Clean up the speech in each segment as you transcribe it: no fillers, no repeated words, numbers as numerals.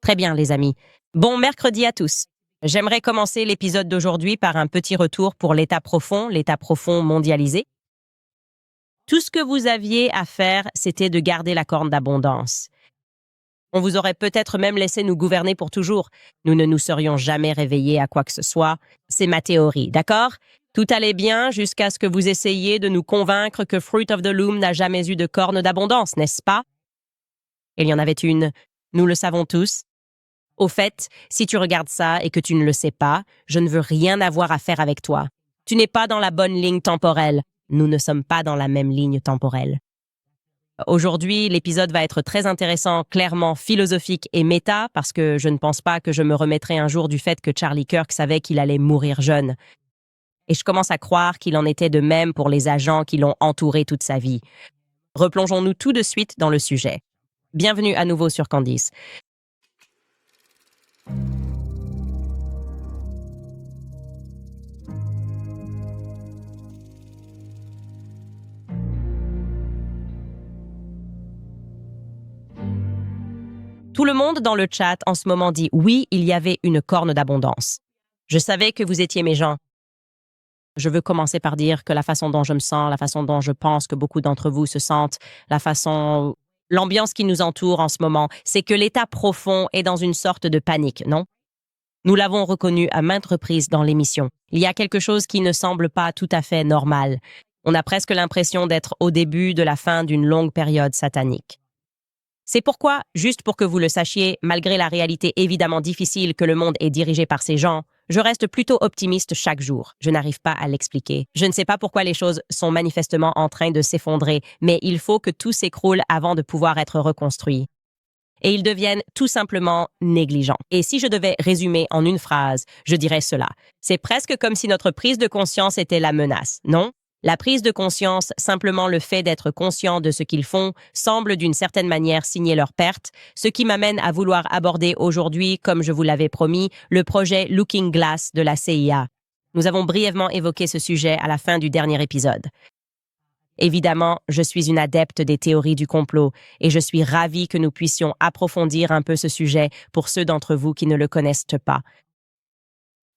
Très bien, les amis. Bon mercredi à tous. J'aimerais commencer l'épisode d'aujourd'hui par un petit retour pour l'état profond mondialisé. Tout ce que vous aviez à faire, c'était de garder la corne d'abondance. On vous aurait peut-être même laissé nous gouverner pour toujours. Nous ne nous serions jamais réveillés à quoi que ce soit. C'est ma théorie, d'accord? Tout allait bien jusqu'à ce que vous essayiez de nous convaincre que Fruit of the Loom n'a jamais eu de corne d'abondance, n'est-ce pas? Il y en avait une. Nous le savons tous. Au fait, si tu regardes ça et que tu ne le sais pas, je ne veux rien avoir à faire avec toi. Tu n'es pas dans la bonne ligne temporelle. Nous ne sommes pas dans la même ligne temporelle. Aujourd'hui, l'épisode va être très intéressant, clairement philosophique et méta, parce que je ne pense pas que je me remettrai un jour du fait que Charlie Kirk savait qu'il allait mourir jeune. Et je commence à croire qu'il en était de même pour les agents qui l'ont entouré toute sa vie. Replongeons-nous tout de suite dans le sujet. Bienvenue à nouveau sur Candice. Tout le monde dans le chat en ce moment dit oui, il y avait une corne d'abondance. Je savais que vous étiez mes gens. Je veux commencer par dire que la façon dont je me sens, la façon dont je pense que beaucoup d'entre vous se sentent, l'ambiance qui nous entoure en ce moment, c'est que l'état profond est dans une sorte de panique, non? Nous l'avons reconnu à maintes reprises dans l'émission. Il y a quelque chose qui ne semble pas tout à fait normal. On a presque l'impression d'être au début de la fin d'une longue période satanique. C'est pourquoi, juste pour que vous le sachiez, malgré la réalité évidemment difficile que le monde est dirigé par ces gens, je reste plutôt optimiste chaque jour. Je n'arrive pas à l'expliquer. Je ne sais pas pourquoi les choses sont manifestement en train de s'effondrer, mais il faut que tout s'écroule avant de pouvoir être reconstruit. Et ils deviennent tout simplement négligents. Et si je devais résumer en une phrase, je dirais cela. C'est presque comme si notre prise de conscience était la menace, non? La prise de conscience, simplement le fait d'être conscient de ce qu'ils font, semble d'une certaine manière signer leur perte, ce qui m'amène à vouloir aborder aujourd'hui, comme je vous l'avais promis, le projet Looking Glass de la CIA. Nous avons brièvement évoqué ce sujet à la fin du dernier épisode. Évidemment, je suis une adepte des théories du complot et je suis ravie que nous puissions approfondir un peu ce sujet pour ceux d'entre vous qui ne le connaissent pas.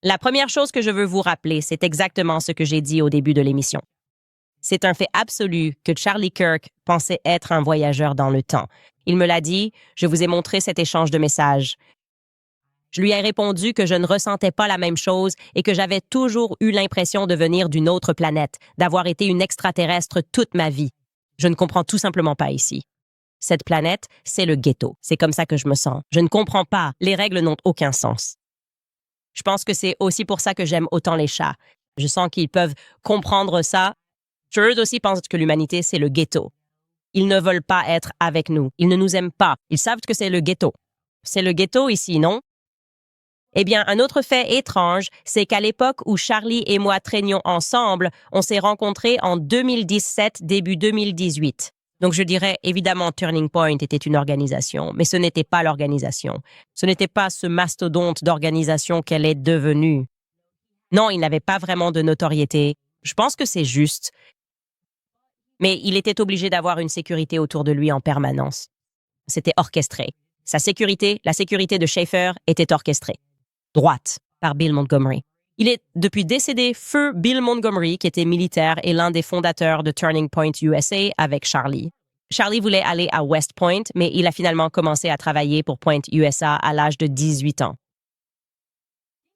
La première chose que je veux vous rappeler, c'est exactement ce que j'ai dit au début de l'émission. C'est un fait absolu que Charlie Kirk pensait être un voyageur dans le temps. Il me l'a dit, je vous ai montré cet échange de messages. Je lui ai répondu que je ne ressentais pas la même chose et que j'avais toujours eu l'impression de venir d'une autre planète, d'avoir été une extraterrestre toute ma vie. Je ne comprends tout simplement pas ici. Cette planète, c'est le ghetto. C'est comme ça que je me sens. Je ne comprends pas. Les règles n'ont aucun sens. Je pense que c'est aussi pour ça que j'aime autant les chats. Je sens qu'ils peuvent comprendre ça. Eux aussi pensent que l'humanité, c'est le ghetto. Ils ne veulent pas être avec nous. Ils ne nous aiment pas. Ils savent que c'est le ghetto. C'est le ghetto ici, non? Eh bien, un autre fait étrange, c'est qu'à l'époque où Charlie et moi traînions ensemble, on s'est rencontrés en 2017, début 2018. Donc je dirais, évidemment, Turning Point était une organisation, mais ce n'était pas l'organisation. Ce n'était pas ce mastodonte d'organisation qu'elle est devenue. Non, il n'avait pas vraiment de notoriété. Je pense que c'est juste. Mais il était obligé d'avoir une sécurité autour de lui en permanence. C'était orchestré. Sa sécurité, la sécurité de Schaefer, était orchestrée. Droite, par Bill Montgomery. Il est depuis décédé feu Bill Montgomery, qui était militaire et l'un des fondateurs de Turning Point USA avec Charlie. Charlie voulait aller à West Point, mais il a finalement commencé à travailler pour Point USA à l'âge de 18 ans.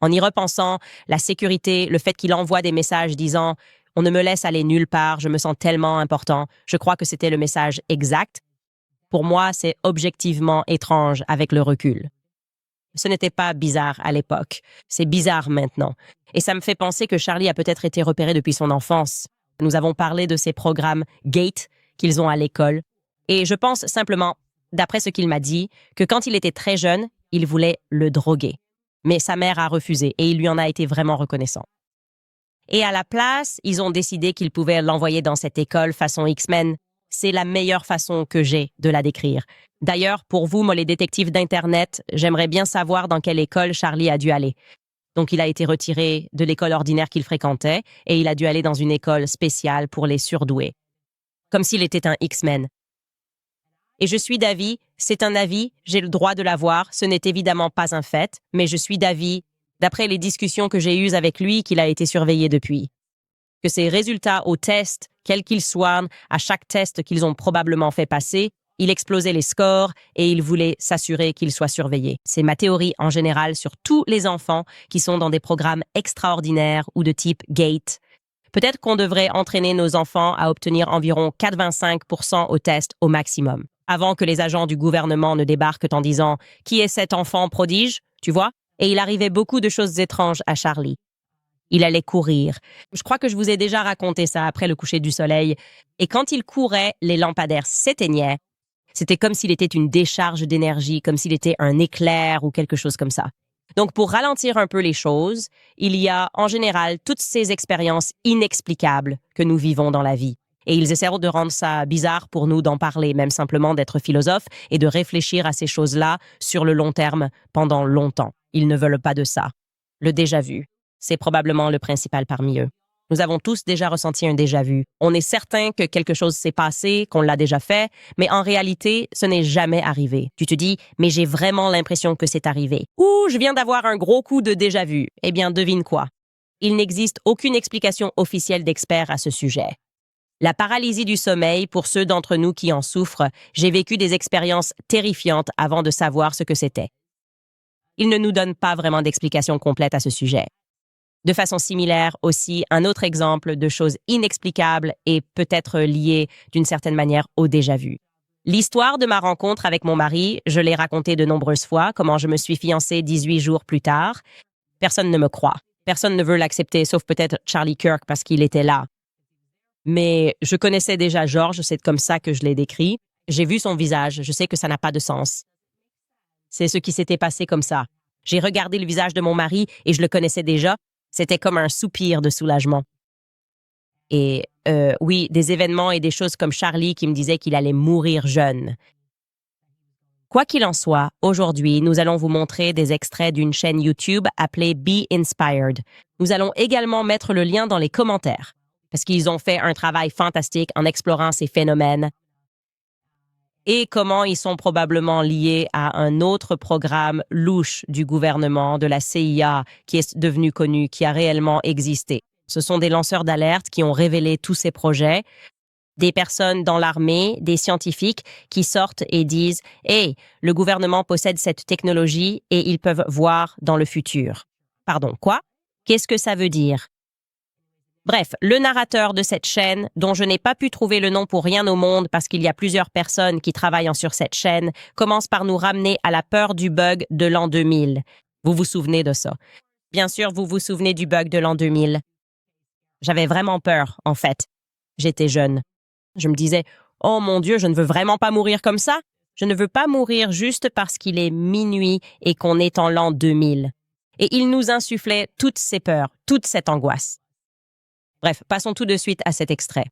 En y repensant, la sécurité, le fait qu'il envoie des messages disant « On ne me laisse aller nulle part, je me sens tellement important », je crois que c'était le message exact. Pour moi, c'est objectivement étrange avec le recul. Ce n'était pas bizarre à l'époque. C'est bizarre maintenant. Et ça me fait penser que Charlie a peut-être été repéré depuis son enfance. Nous avons parlé de ces programmes GATE qu'ils ont à l'école. Et je pense simplement, d'après ce qu'il m'a dit, que quand il était très jeune, il voulait le droguer. Mais sa mère a refusé et il lui en a été vraiment reconnaissant. Et à la place, ils ont décidé qu'ils pouvaient l'envoyer dans cette école façon X-Men. C'est la meilleure façon que j'ai de la décrire. D'ailleurs, pour vous, moi, les détectives d'Internet, j'aimerais bien savoir dans quelle école Charlie a dû aller. Donc, il a été retiré de l'école ordinaire qu'il fréquentait et il a dû aller dans une école spéciale pour les surdoués. Comme s'il était un X-Men. Et je suis d'avis C'est un avis, j'ai le droit de l'avoir, ce n'est évidemment pas un fait, mais je suis d'avis, d'après les discussions que j'ai eues avec lui, qu'il a été surveillé depuis. Que ses résultats au test, quels qu'ils soient, à chaque test qu'ils ont probablement fait passer, il explosait les scores et il voulait s'assurer qu'il soit surveillé. C'est ma théorie en général sur tous les enfants qui sont dans des programmes extraordinaires ou de type GATE. Peut-être qu'on devrait entraîner nos enfants à obtenir environ 85% au test au maximum, avant que les agents du gouvernement ne débarquent en disant « Qui est cet enfant prodige ?» Tu vois? Et il arrivait beaucoup de choses étranges à Charlie. Il allait courir. Je crois que je vous ai déjà raconté ça après le coucher du soleil. Et quand il courait, les lampadaires s'éteignaient. C'était comme s'il était une décharge d'énergie, comme s'il était un éclair ou quelque chose comme ça. Donc, pour ralentir un peu les choses, il y a en général toutes ces expériences inexplicables que nous vivons dans la vie. Et ils essaieront de rendre ça bizarre pour nous d'en parler, même simplement d'être philosophes et de réfléchir à ces choses-là sur le long terme pendant longtemps. Ils ne veulent pas de ça. Le déjà-vu, c'est probablement le principal parmi eux. Nous avons tous déjà ressenti un déjà-vu. On est certain que quelque chose s'est passé, qu'on l'a déjà fait, mais en réalité, ce n'est jamais arrivé. Tu te dis, mais j'ai vraiment l'impression que c'est arrivé. Ou je viens d'avoir un gros coup de déjà-vu. Eh bien, devine quoi? Il n'existe aucune explication officielle d'experts à ce sujet. La paralysie du sommeil, pour ceux d'entre nous qui en souffrent, j'ai vécu des expériences terrifiantes avant de savoir ce que c'était. Il ne nous donne pas vraiment d'explication complète à ce sujet. De façon similaire aussi, un autre exemple de choses inexplicables et peut-être liées d'une certaine manière au déjà-vu. L'histoire de ma rencontre avec mon mari, je l'ai racontée de nombreuses fois, comment je me suis fiancée 18 jours plus tard. Personne ne me croit. Personne ne veut l'accepter, sauf peut-être Charlie Kirk parce qu'il était là. Mais je connaissais déjà George, c'est comme ça que je l'ai décrit. J'ai vu son visage, je sais que ça n'a pas de sens. C'est ce qui s'était passé comme ça. J'ai regardé le visage de mon mari et je le connaissais déjà. C'était comme un soupir de soulagement. Et oui, des événements et des choses comme Charlie qui me disait qu'il allait mourir jeune. Quoi qu'il en soit, aujourd'hui, nous allons vous montrer des extraits d'une chaîne YouTube appelée Be Inspired. Nous allons également mettre le lien dans les commentaires, parce qu'ils ont fait un travail fantastique en explorant ces phénomènes et comment ils sont probablement liés à un autre programme louche du gouvernement, de la CIA, qui est devenu connu, qui a réellement existé. Ce sont des lanceurs d'alerte qui ont révélé tous ces projets, des personnes dans l'armée, des scientifiques qui sortent et disent « Hey, le gouvernement possède cette technologie et ils peuvent voir dans le futur. » Pardon, quoi? Qu'est-ce que ça veut dire? Bref, le narrateur de cette chaîne, dont je n'ai pas pu trouver le nom pour rien au monde parce qu'il y a plusieurs personnes qui travaillent sur cette chaîne, commence par nous ramener à la peur du bug de l'an 2000. Vous vous souvenez de ça? Bien sûr, vous vous souvenez du bug de l'an 2000. J'avais vraiment peur, en fait. J'étais jeune. Je me disais, oh mon Dieu, je ne veux vraiment pas mourir comme ça. Je ne veux pas mourir juste parce qu'il est minuit et qu'on est en l'an 2000. Et il nous insufflait toutes ces peurs, toute cette angoisse. Bref, passons tout de suite à cet extrait.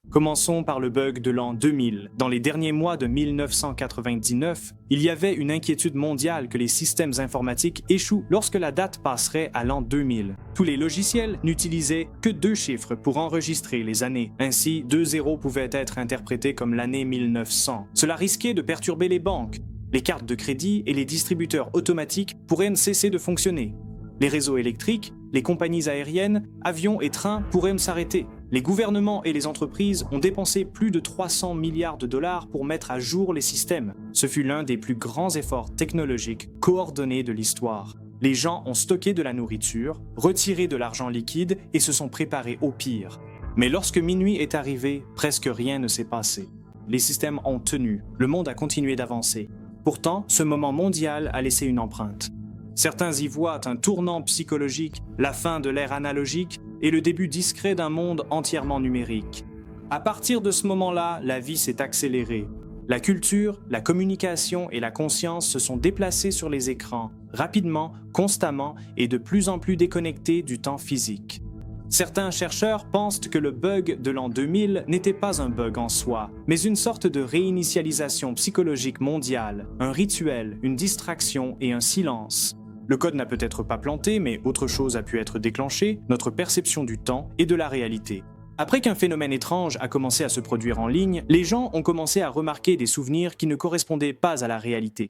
Commençons par le bug de l'an 2000. Dans les derniers mois de 1999, il y avait une inquiétude mondiale que les systèmes informatiques échouent lorsque la date passerait à l'an 2000. Tous les logiciels n'utilisaient que 2 chiffres pour enregistrer les années. Ainsi, 2 zéros pouvaient être interprétés comme l'année 1900. Cela risquait de perturber les banques. Les cartes de crédit et les distributeurs automatiques pourraient ne cesser de fonctionner. Les réseaux électriques, les compagnies aériennes, avions et trains pourraient s'arrêter. Les gouvernements et les entreprises ont dépensé plus de 300 milliards de dollars pour mettre à jour les systèmes. Ce fut l'un des plus grands efforts technologiques coordonnés de l'histoire. Les gens ont stocké de la nourriture, retiré de l'argent liquide et se sont préparés au pire. Mais lorsque minuit est arrivé, presque rien ne s'est passé. Les systèmes ont tenu, le monde a continué d'avancer. Pourtant, ce moment mondial a laissé une empreinte. Certains y voient un tournant psychologique, la fin de l'ère analogique et le début discret d'un monde entièrement numérique. À partir de ce moment-là, la vie s'est accélérée. La culture, la communication et la conscience se sont déplacées sur les écrans, rapidement, constamment et de plus en plus déconnectés du temps physique. Certains chercheurs pensent que le bug de l'an 2000 n'était pas un bug en soi, mais une sorte de réinitialisation psychologique mondiale, un rituel, une distraction et un silence. Le code n'a peut-être pas planté, mais autre chose a pu être déclenché, notre perception du temps et de la réalité. Après qu'un phénomène étrange a commencé à se produire en ligne, les gens ont commencé à remarquer des souvenirs qui ne correspondaient pas à la réalité.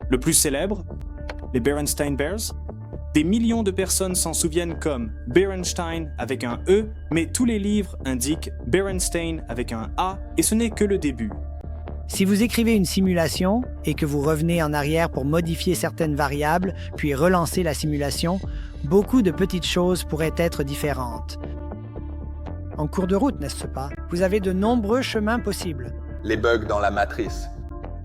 Le plus célèbre, les Berenstein Bears. Des millions de personnes s'en souviennent comme Berenstein avec un E, mais tous les livres indiquent Berenstein avec un A, et ce n'est que le début. Si vous écrivez une simulation et que vous revenez en arrière pour modifier certaines variables, puis relancer la simulation, beaucoup de petites choses pourraient être différentes. En cours de route, n'est-ce pas? Vous avez de nombreux chemins possibles. Les bugs dans la matrice.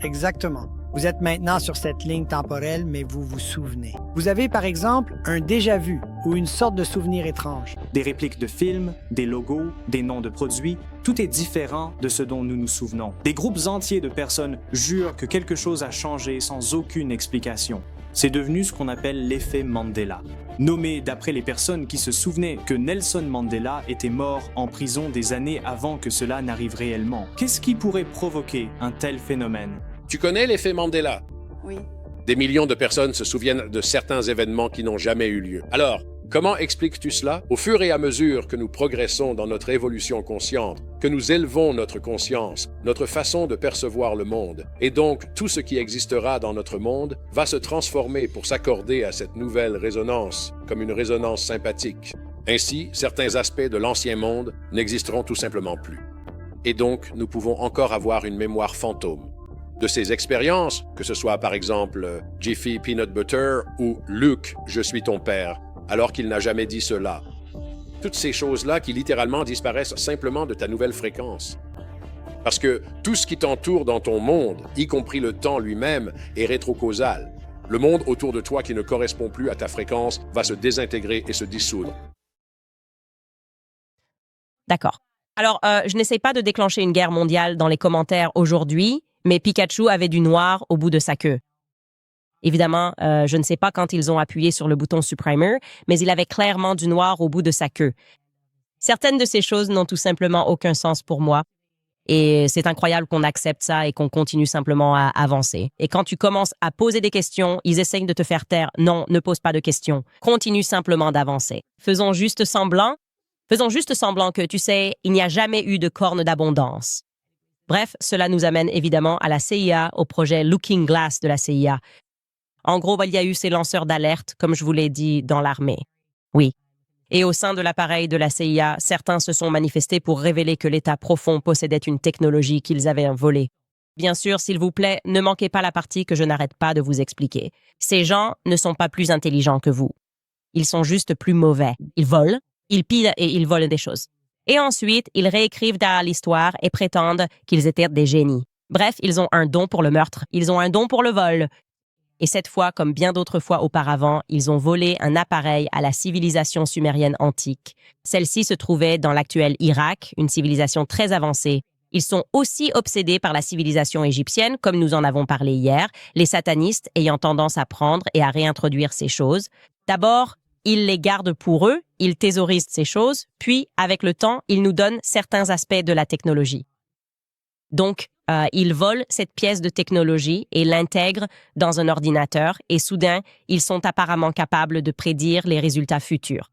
Exactement. Vous êtes maintenant sur cette ligne temporelle, mais vous vous souvenez. Vous avez par exemple un déjà-vu ou une sorte de souvenir étrange. Des répliques de films, des logos, des noms de produits, tout est différent de ce dont nous nous souvenons. Des groupes entiers de personnes jurent que quelque chose a changé sans aucune explication. C'est devenu ce qu'on appelle l'effet Mandela, nommé d'après les personnes qui se souvenaient que Nelson Mandela était mort en prison des années avant que cela n'arrive réellement. Qu'est-ce qui pourrait provoquer un tel phénomène? Tu connais l'effet Mandela? Oui. Des millions de personnes se souviennent de certains événements qui n'ont jamais eu lieu. Alors, comment expliques-tu cela? Au fur et à mesure que nous progressons dans notre évolution consciente, que nous élevons notre conscience, notre façon de percevoir le monde, et donc tout ce qui existera dans notre monde va se transformer pour s'accorder à cette nouvelle résonance, comme une résonance sympathique. Ainsi, certains aspects de l'ancien monde n'existeront tout simplement plus. Et donc, nous pouvons encore avoir une mémoire fantôme. De ces expériences, que ce soit par exemple Jiffy Peanut Butter ou Luke, je suis ton père, alors qu'il n'a jamais dit cela. Toutes ces choses-là qui littéralement disparaissent simplement de ta nouvelle fréquence. Parce que tout ce qui t'entoure dans ton monde, y compris le temps lui-même, est rétrocausal. Le monde autour de toi qui ne correspond plus à ta fréquence va se désintégrer et se dissoudre. D'accord. Alors, je n'essaie pas de déclencher une guerre mondiale dans les commentaires aujourd'hui, mais Pikachu avait du noir au bout de sa queue. Évidemment, je ne sais pas quand ils ont appuyé sur le bouton supprimer, mais il avait clairement du noir au bout de sa queue. Certaines de ces choses n'ont tout simplement aucun sens pour moi. Et c'est incroyable qu'on accepte ça et qu'on continue simplement à avancer. Et quand tu commences à poser des questions, ils essayent de te faire taire. Non, ne pose pas de questions. Continue simplement d'avancer. Faisons juste semblant que, tu sais, il n'y a jamais eu de corne d'abondance. Bref, cela nous amène évidemment à la CIA, au projet Looking Glass de la CIA. En gros, il y a eu ces lanceurs d'alerte, comme je vous l'ai dit, dans l'armée. Oui. Et au sein de l'appareil de la CIA, certains se sont manifestés pour révéler que l'État profond possédait une technologie qu'ils avaient volée. Bien sûr, s'il vous plaît, ne manquez pas la partie que je n'arrête pas de vous expliquer. Ces gens ne sont pas plus intelligents que vous. Ils sont juste plus mauvais. Ils volent, ils pillent et ils volent des choses. Et ensuite, ils réécrivent derrière l'histoire et prétendent qu'ils étaient des génies. Bref, ils ont un don pour le meurtre, ils ont un don pour le vol. Et cette fois, comme bien d'autres fois auparavant, ils ont volé un appareil à la civilisation sumérienne antique. Celle-ci se trouvait dans l'actuel Irak, une civilisation très avancée. Ils sont aussi obsédés par la civilisation égyptienne, comme nous en avons parlé hier, les satanistes ayant tendance à prendre et à réintroduire ces choses. D'abord, ils les gardent pour eux, ils thésaurisent ces choses, puis, avec le temps, ils nous donnent certains aspects de la technologie. Donc, ils volent cette pièce de technologie et l'intègrent dans un ordinateur et soudain, ils sont apparemment capables de prédire les résultats futurs.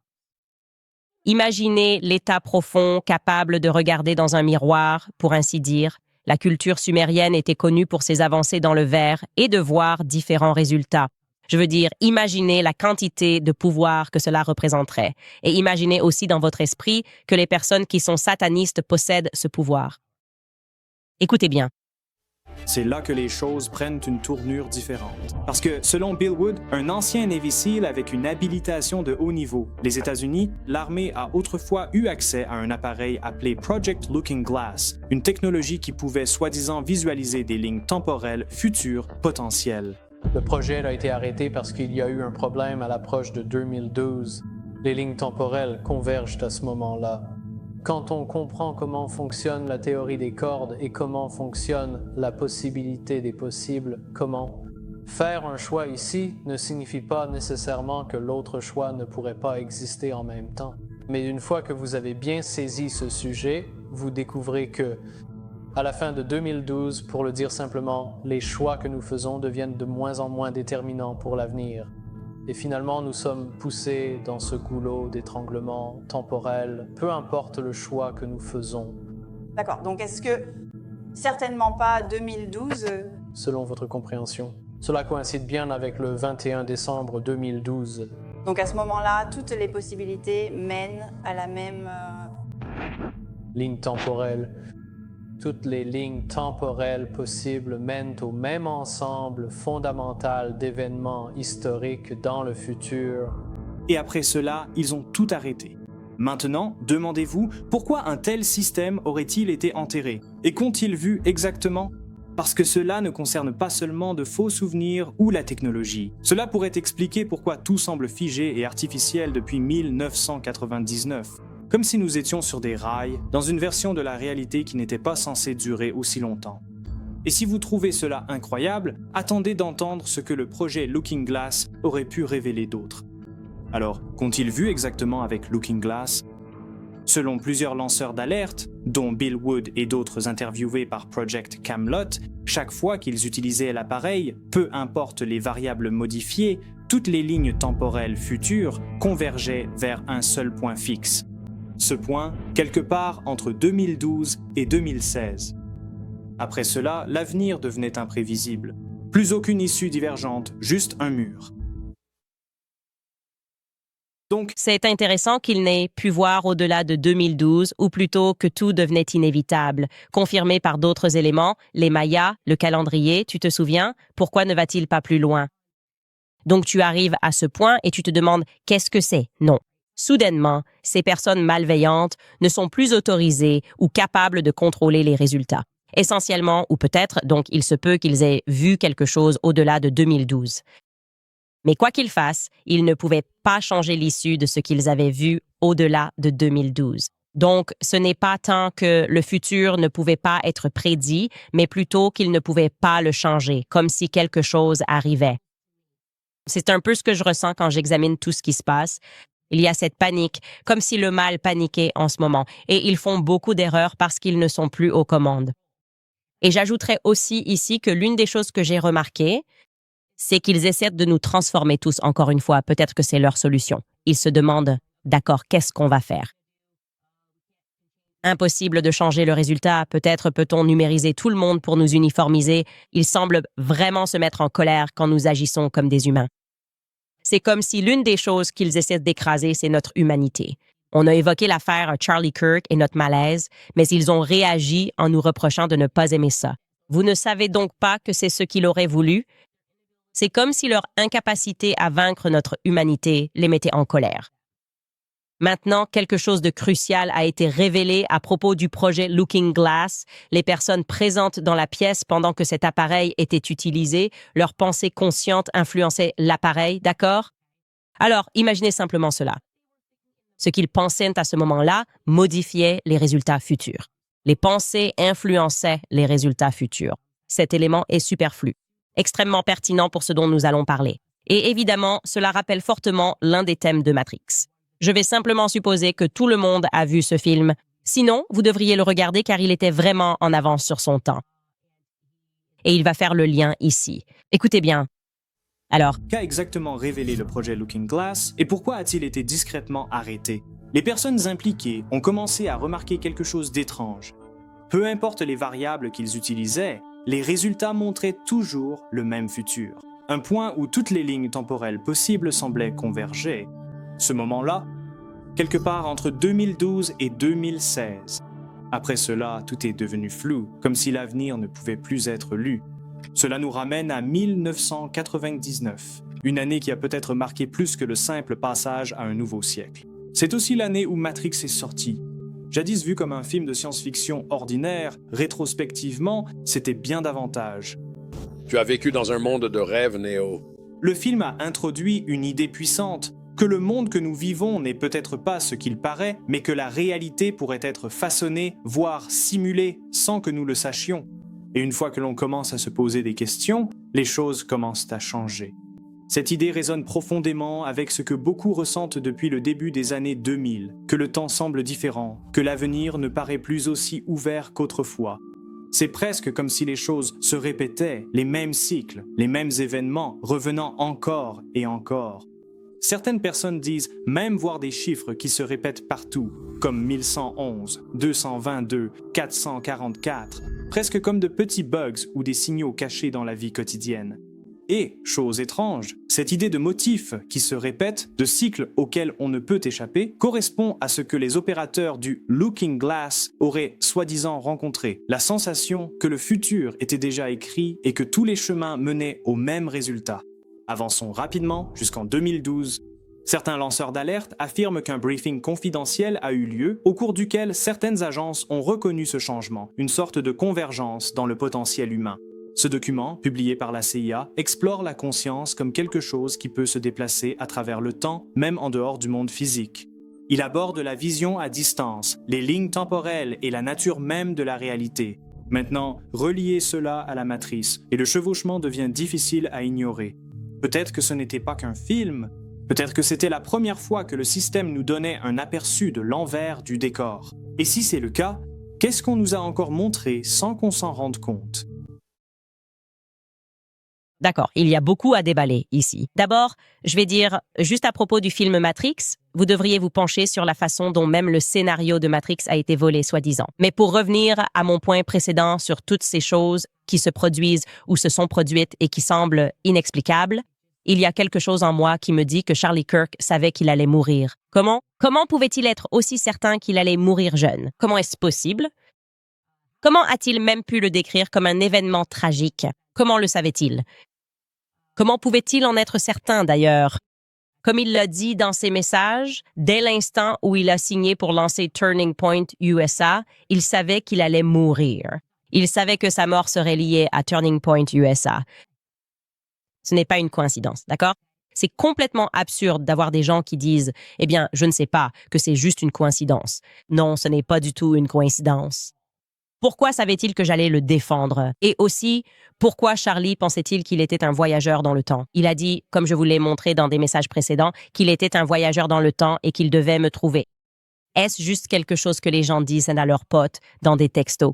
Imaginez l'état profond capable de regarder dans un miroir, pour ainsi dire. La culture sumérienne était connue pour ses avancées dans le verre et de voir différents résultats. Je veux dire, imaginez la quantité de pouvoir que cela représenterait. Et imaginez aussi dans votre esprit que les personnes qui sont satanistes possèdent ce pouvoir. Écoutez bien. C'est là que les choses prennent une tournure différente. Parce que, selon Bill Wood, un ancien Navy SEAL avec une habilitation de haut niveau, les États-Unis, l'armée a autrefois eu accès à un appareil appelé Project Looking Glass, une technologie qui pouvait soi-disant visualiser des lignes temporelles futures potentielles. Le projet a été arrêté parce qu'il y a eu un problème à l'approche de 2012. Les lignes temporelles convergent à ce moment-là. Quand on comprend comment fonctionne la théorie des cordes et comment fonctionne la possibilité des possibles, faire un choix ici ne signifie pas nécessairement que l'autre choix ne pourrait pas exister en même temps. Mais une fois que vous avez bien saisi ce sujet, vous découvrez que, à la fin de 2012, pour le dire simplement, les choix que nous faisons deviennent de moins en moins déterminants pour l'avenir. Et finalement, nous sommes poussés dans ce goulot d'étranglement temporel, peu importe le choix que nous faisons. D'accord, donc est-ce que certainement pas 2012 Selon votre compréhension. Cela coïncide bien avec le 21 décembre 2012. Donc à ce moment-là, toutes les possibilités mènent à la même... Ligne temporelle. Toutes les lignes temporelles possibles mènent au même ensemble fondamental d'événements historiques dans le futur. Et après cela, ils ont tout arrêté. Maintenant, demandez-vous, pourquoi un tel système aurait-il été enterré? Et qu'ont-ils vu exactement? Parce que cela ne concerne pas seulement de faux souvenirs ou la technologie. Cela pourrait expliquer pourquoi tout semble figé et artificiel depuis 1999. Comme si nous étions sur des rails, dans une version de la réalité qui n'était pas censée durer aussi longtemps. Et si vous trouvez cela incroyable, attendez d'entendre ce que le projet Looking Glass aurait pu révéler d'autre. Alors, qu'ont-ils vu exactement avec Looking Glass? Selon plusieurs lanceurs d'alerte, dont Bill Wood et d'autres interviewés par Project Camelot, chaque fois qu'ils utilisaient l'appareil, peu importe les variables modifiées, toutes les lignes temporelles futures convergeaient vers un seul point fixe. Ce point, quelque part entre 2012 et 2016. Après cela, l'avenir devenait imprévisible. Plus aucune issue divergente, juste un mur. Donc, C'est intéressant qu'il n'ait pu voir au-delà de 2012, ou plutôt que tout devenait inévitable, confirmé par d'autres éléments, les Mayas, le calendrier, tu te souviens? Pourquoi ne va-t-il pas plus loin? Donc tu arrives à ce point et tu te demandes qu'est-ce que c'est? Non. Soudainement, ces personnes malveillantes ne sont plus autorisées ou capables de contrôler les résultats. Essentiellement, ou peut-être, donc il se peut qu'ils aient vu quelque chose au-delà de 2012. Mais quoi qu'ils fassent, ils ne pouvaient pas changer l'issue de ce qu'ils avaient vu au-delà de 2012. Donc, ce n'est pas tant que le futur ne pouvait pas être prédit, mais plutôt qu'ils ne pouvaient pas le changer, comme si quelque chose arrivait. C'est un peu ce que je ressens quand j'examine tout ce qui se passe. Il y a cette panique, comme si le mal paniquait en ce moment, et ils font beaucoup d'erreurs parce qu'ils ne sont plus aux commandes. Et j'ajouterais aussi ici que l'une des choses que j'ai remarquées, c'est qu'ils essaient de nous transformer tous, encore une fois. Peut-être que c'est leur solution. Ils se demandent, d'accord, qu'est-ce qu'on va faire? Impossible de changer le résultat. Peut-être peut-on numériser tout le monde pour nous uniformiser. Ils semblent vraiment se mettre en colère quand nous agissons comme des humains. C'est comme si l'une des choses qu'ils essaient d'écraser, c'est notre humanité. On a évoqué l'affaire Charlie Kirk et notre malaise, mais ils ont réagi en nous reprochant de ne pas aimer ça. Vous ne savez donc pas que c'est ce qu'il aurait voulu? C'est comme si leur incapacité à vaincre notre humanité les mettait en colère. Maintenant, quelque chose de crucial a été révélé à propos du projet Looking Glass. Les personnes présentes dans la pièce pendant que cet appareil était utilisé, leurs pensées conscientes influençaient l'appareil, d'accord? Alors, imaginez simplement cela. Ce qu'ils pensaient à ce moment-là modifiait les résultats futurs. Les pensées influençaient les résultats futurs. Cet élément est superflu, extrêmement pertinent pour ce dont nous allons parler. Et évidemment, cela rappelle fortement l'un des thèmes de Matrix. Je vais simplement supposer que tout le monde a vu ce film. Sinon, vous devriez le regarder car il était vraiment en avance sur son temps. Et il va faire le lien ici. Écoutez bien. Alors, qu'a exactement révélé le projet Looking Glass et pourquoi a-t-il été discrètement arrêté? Les personnes impliquées ont commencé à remarquer quelque chose d'étrange. Peu importe les variables qu'ils utilisaient, les résultats montraient toujours le même futur. Un point où toutes les lignes temporelles possibles semblaient converger. Ce moment-là, quelque part entre 2012 et 2016. Après cela, tout est devenu flou, comme si l'avenir ne pouvait plus être lu. Cela nous ramène à 1999, une année qui a peut-être marqué plus que le simple passage à un nouveau siècle. C'est aussi l'année où Matrix est sorti. Jadis vu comme un film de science-fiction ordinaire, rétrospectivement, c'était bien davantage. Tu as vécu dans un monde de rêve, Neo. Le film a introduit une idée puissante, que le monde que nous vivons n'est peut-être pas ce qu'il paraît, mais que la réalité pourrait être façonnée, voire simulée, sans que nous le sachions. Et une fois que l'on commence à se poser des questions, les choses commencent à changer. Cette idée résonne profondément avec ce que beaucoup ressentent depuis le début des années 2000, que le temps semble différent, que l'avenir ne paraît plus aussi ouvert qu'autrefois. C'est presque comme si les choses se répétaient, les mêmes cycles, les mêmes événements, revenant encore et encore. Certaines personnes disent même voir des chiffres qui se répètent partout, comme 1111, 222, 444, presque comme de petits bugs ou des signaux cachés dans la vie quotidienne. Et, chose étrange, cette idée de motif qui se répète, de cycle auquel on ne peut échapper, correspond à ce que les opérateurs du Looking Glass auraient soi-disant rencontré, la sensation que le futur était déjà écrit et que tous les chemins menaient au même résultat. Avançons rapidement jusqu'en 2012. Certains lanceurs d'alerte affirment qu'un briefing confidentiel a eu lieu, au cours duquel certaines agences ont reconnu ce changement, une sorte de convergence dans le potentiel humain. Ce document, publié par la CIA, explore la conscience comme quelque chose qui peut se déplacer à travers le temps, même en dehors du monde physique. Il aborde la vision à distance, les lignes temporelles et la nature même de la réalité. Maintenant, reliez cela à la matrice, et le chevauchement devient difficile à ignorer. Peut-être que ce n'était pas qu'un film, peut-être que c'était la première fois que le système nous donnait un aperçu de l'envers du décor. Et si c'est le cas, qu'est-ce qu'on nous a encore montré sans qu'on s'en rende compte? D'accord, il y a beaucoup à déballer ici. D'abord, je vais dire, juste à propos du film Matrix, vous devriez vous pencher sur la façon dont même le scénario de Matrix a été volé, soi-disant. Mais pour revenir à mon point précédent sur toutes ces choses qui se produisent ou se sont produites et qui semblent inexplicables, il y a quelque chose en moi qui me dit que Charlie Kirk savait qu'il allait mourir. Comment? Comment pouvait-il être aussi certain qu'il allait mourir jeune? Comment est-ce possible? Comment a-t-il même pu le décrire comme un événement tragique? Comment le savait-il? Comment pouvait-il en être certain, d'ailleurs? Comme il l'a dit dans ses messages, dès l'instant où il a signé pour lancer Turning Point USA, il savait qu'il allait mourir. Il savait que sa mort serait liée à Turning Point USA. Ce n'est pas une coïncidence, d'accord? C'est complètement absurde d'avoir des gens qui disent « Eh bien, je ne sais pas, que c'est juste une coïncidence. » Non, ce n'est pas du tout une coïncidence. Pourquoi savait-il que j'allais le défendre? Et aussi, pourquoi Charlie pensait-il qu'il était un voyageur dans le temps? Il a dit, comme je vous l'ai montré dans des messages précédents, qu'il était un voyageur dans le temps et qu'il devait me trouver. Est-ce juste quelque chose que les gens disent à leurs potes dans des textos?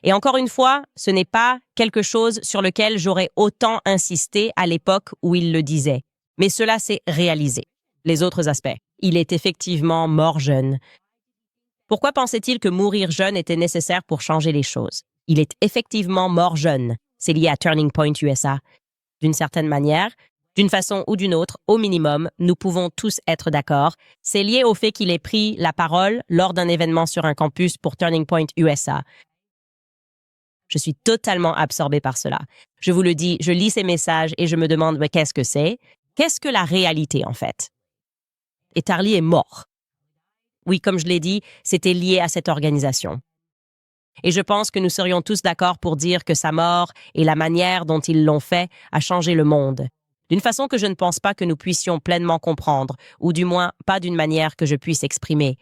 Et encore une fois, ce n'est pas quelque chose sur lequel j'aurais autant insisté à l'époque où il le disait. Mais cela s'est réalisé. Les autres aspects. Il est effectivement mort jeune. Pourquoi pensait-il que mourir jeune était nécessaire pour changer les choses? Il est effectivement mort jeune. C'est lié à Turning Point USA. D'une certaine manière, d'une façon ou d'une autre, au minimum, nous pouvons tous être d'accord. C'est lié au fait qu'il ait pris la parole lors d'un événement sur un campus pour Turning Point USA. Je suis totalement absorbée par cela. Je vous le dis, je lis ces messages et je me demande mais qu'est-ce que c'est? Qu'est-ce que la réalité, en fait? Et Charlie est mort. Oui, comme je l'ai dit, c'était lié à cette organisation. Et je pense que nous serions tous d'accord pour dire que sa mort et la manière dont ils l'ont fait a changé le monde. D'une façon que je ne pense pas que nous puissions pleinement comprendre, ou du moins pas d'une manière que je puisse exprimer.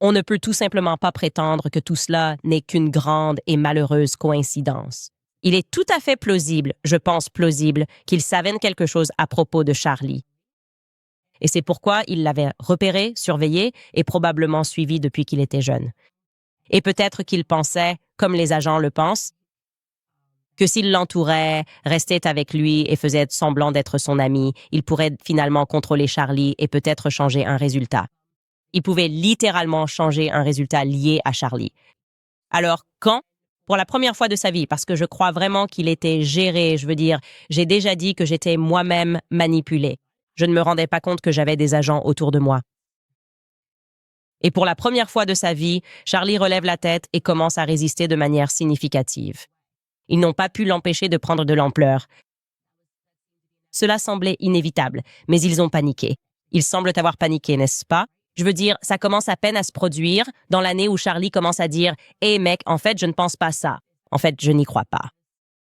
On ne peut tout simplement pas prétendre que tout cela n'est qu'une grande et malheureuse coïncidence. Il est tout à fait plausible, je pense plausible, qu'il savait quelque chose à propos de Charlie. Et c'est pourquoi il l'avait repéré, surveillé et probablement suivi depuis qu'il était jeune. Et peut-être qu'il pensait, comme les agents le pensent, que s'il l'entourait, restait avec lui et faisait semblant d'être son ami, il pourrait finalement contrôler Charlie et peut-être changer un résultat. Il pouvait littéralement changer un résultat lié à Charlie. Alors, quand? Pour la première fois de sa vie, parce que je crois vraiment qu'il était géré, je veux dire, j'ai déjà dit que j'étais moi-même manipulée. Je ne me rendais pas compte que j'avais des agents autour de moi. Et pour la première fois de sa vie, Charlie relève la tête et commence à résister de manière significative. Ils n'ont pas pu l'empêcher de prendre de l'ampleur. Cela semblait inévitable, mais ils ont paniqué. Ils semblent avoir paniqué, n'est-ce pas? Je veux dire, ça commence à peine à se produire dans l'année où Charlie commence à dire « Hé mec, en fait, je ne pense pas ça. En fait, je n'y crois pas. »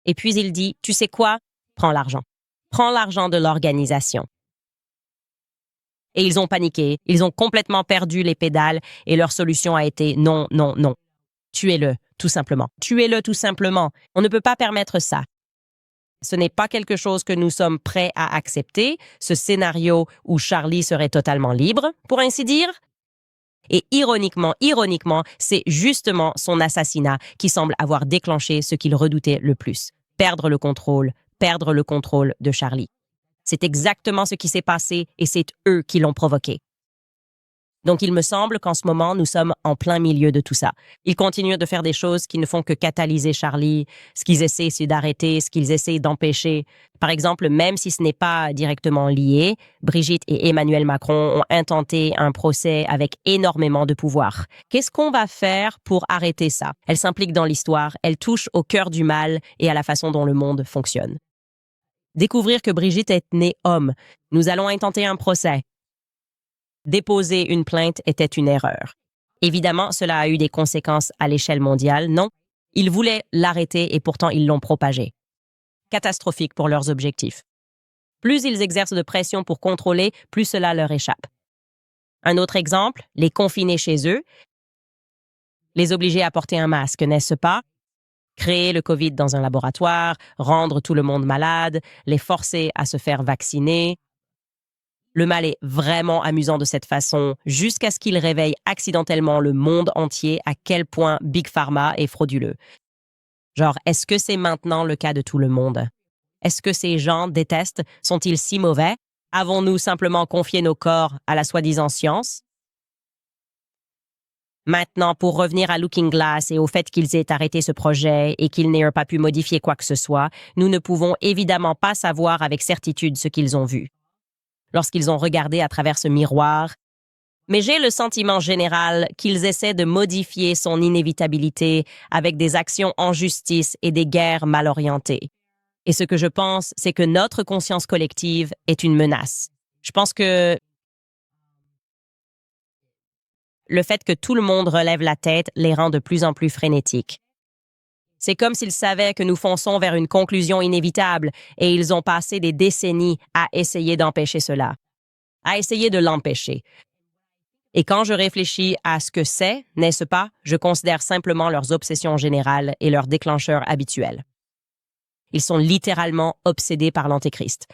Et puis il dit « Tu sais quoi? Prends l'argent. Prends l'argent de l'organisation. » Et ils ont paniqué, ils ont complètement perdu les pédales et leur solution a été « Non, non, non. Tuez-le, tout simplement. Tuez-le, tout simplement. On ne peut pas permettre ça. » Ce n'est pas quelque chose que nous sommes prêts à accepter, ce scénario où Charlie serait totalement libre, pour ainsi dire. Et ironiquement, c'est justement son assassinat qui semble avoir déclenché ce qu'il redoutait le plus, perdre le contrôle de Charlie. C'est exactement ce qui s'est passé et c'est eux qui l'ont provoqué. Donc il me semble qu'en ce moment, nous sommes en plein milieu de tout ça. Ils continuent de faire des choses qui ne font que catalyser Charlie. Ce qu'ils essaient, c'est d'arrêter, ce qu'ils essaient d'empêcher. Par exemple, même si ce n'est pas directement lié, Brigitte et Emmanuel Macron ont intenté un procès avec énormément de pouvoir. Qu'est-ce qu'on va faire pour arrêter ça? Elle s'implique dans l'histoire, elle touche au cœur du mal et à la façon dont le monde fonctionne. Découvrir que Brigitte est née homme. Nous allons intenter un procès. Déposer une plainte était une erreur. Évidemment, cela a eu des conséquences à l'échelle mondiale. Non, ils voulaient l'arrêter et pourtant ils l'ont propagé. Catastrophique pour leurs objectifs. Plus ils exercent de pression pour contrôler, plus cela leur échappe. Un autre exemple, les confiner chez eux, les obliger à porter un masque, n'est-ce pas? Créer le COVID dans un laboratoire, rendre tout le monde malade, les forcer à se faire vacciner. Le mal est vraiment amusant de cette façon, jusqu'à ce qu'il réveille accidentellement le monde entier à quel point Big Pharma est frauduleux. Genre, est-ce que c'est maintenant le cas de tout le monde? Est-ce que ces gens détestent? Sont-ils si mauvais? Avons-nous simplement confié nos corps à la soi-disant science? Maintenant, pour revenir à Looking Glass et au fait qu'ils aient arrêté ce projet et qu'ils n'aient pas pu modifier quoi que ce soit, nous ne pouvons évidemment pas savoir avec certitude ce qu'ils ont vu lorsqu'ils ont regardé à travers ce miroir. Mais j'ai le sentiment général qu'ils essaient de modifier son inévitabilité avec des actions en justice et des guerres mal orientées. Et ce que je pense, c'est que notre conscience collective est une menace. Je pense que le fait que tout le monde relève la tête les rend de plus en plus frénétiques. C'est comme s'ils savaient que nous fonçons vers une conclusion inévitable et ils ont passé des décennies à essayer d'empêcher cela, à essayer de l'empêcher. Et quand je réfléchis à ce que c'est, n'est-ce pas, je considère simplement leurs obsessions générales et leurs déclencheurs habituels. Ils sont littéralement obsédés par l'Antéchrist.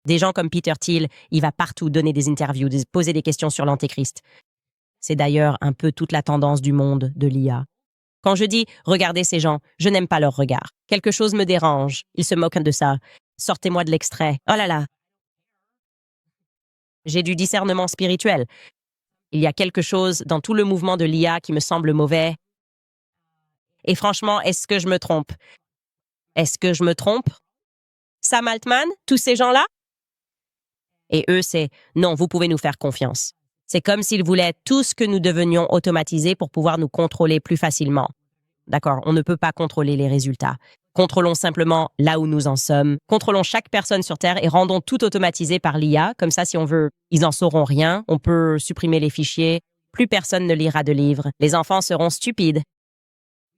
Des gens comme Peter Thiel, il va partout donner des interviews, poser des questions sur l'Antéchrist. C'est d'ailleurs un peu toute la tendance du monde de l'IA. Quand je dis « regardez ces gens », je n'aime pas leur regard. Quelque chose me dérange. Ils se moquent de ça. Sortez-moi de l'extrait. Oh là là. J'ai du discernement spirituel. Il y a quelque chose dans tout le mouvement de l'IA qui me semble mauvais. Et franchement, est-ce que je me trompe? Est-ce que je me trompe? Sam Altman, tous ces gens-là? Et eux, c'est « non, vous pouvez nous faire confiance ». C'est comme s'ils voulaient tout ce que nous devenions automatiser pour pouvoir nous contrôler plus facilement. D'accord, on ne peut pas contrôler les résultats. Contrôlons simplement là où nous en sommes. Contrôlons chaque personne sur Terre et rendons tout automatisé par l'IA. Comme ça, si on veut, ils n'en sauront rien. On peut supprimer les fichiers. Plus personne ne lira de livres. Les enfants seront stupides.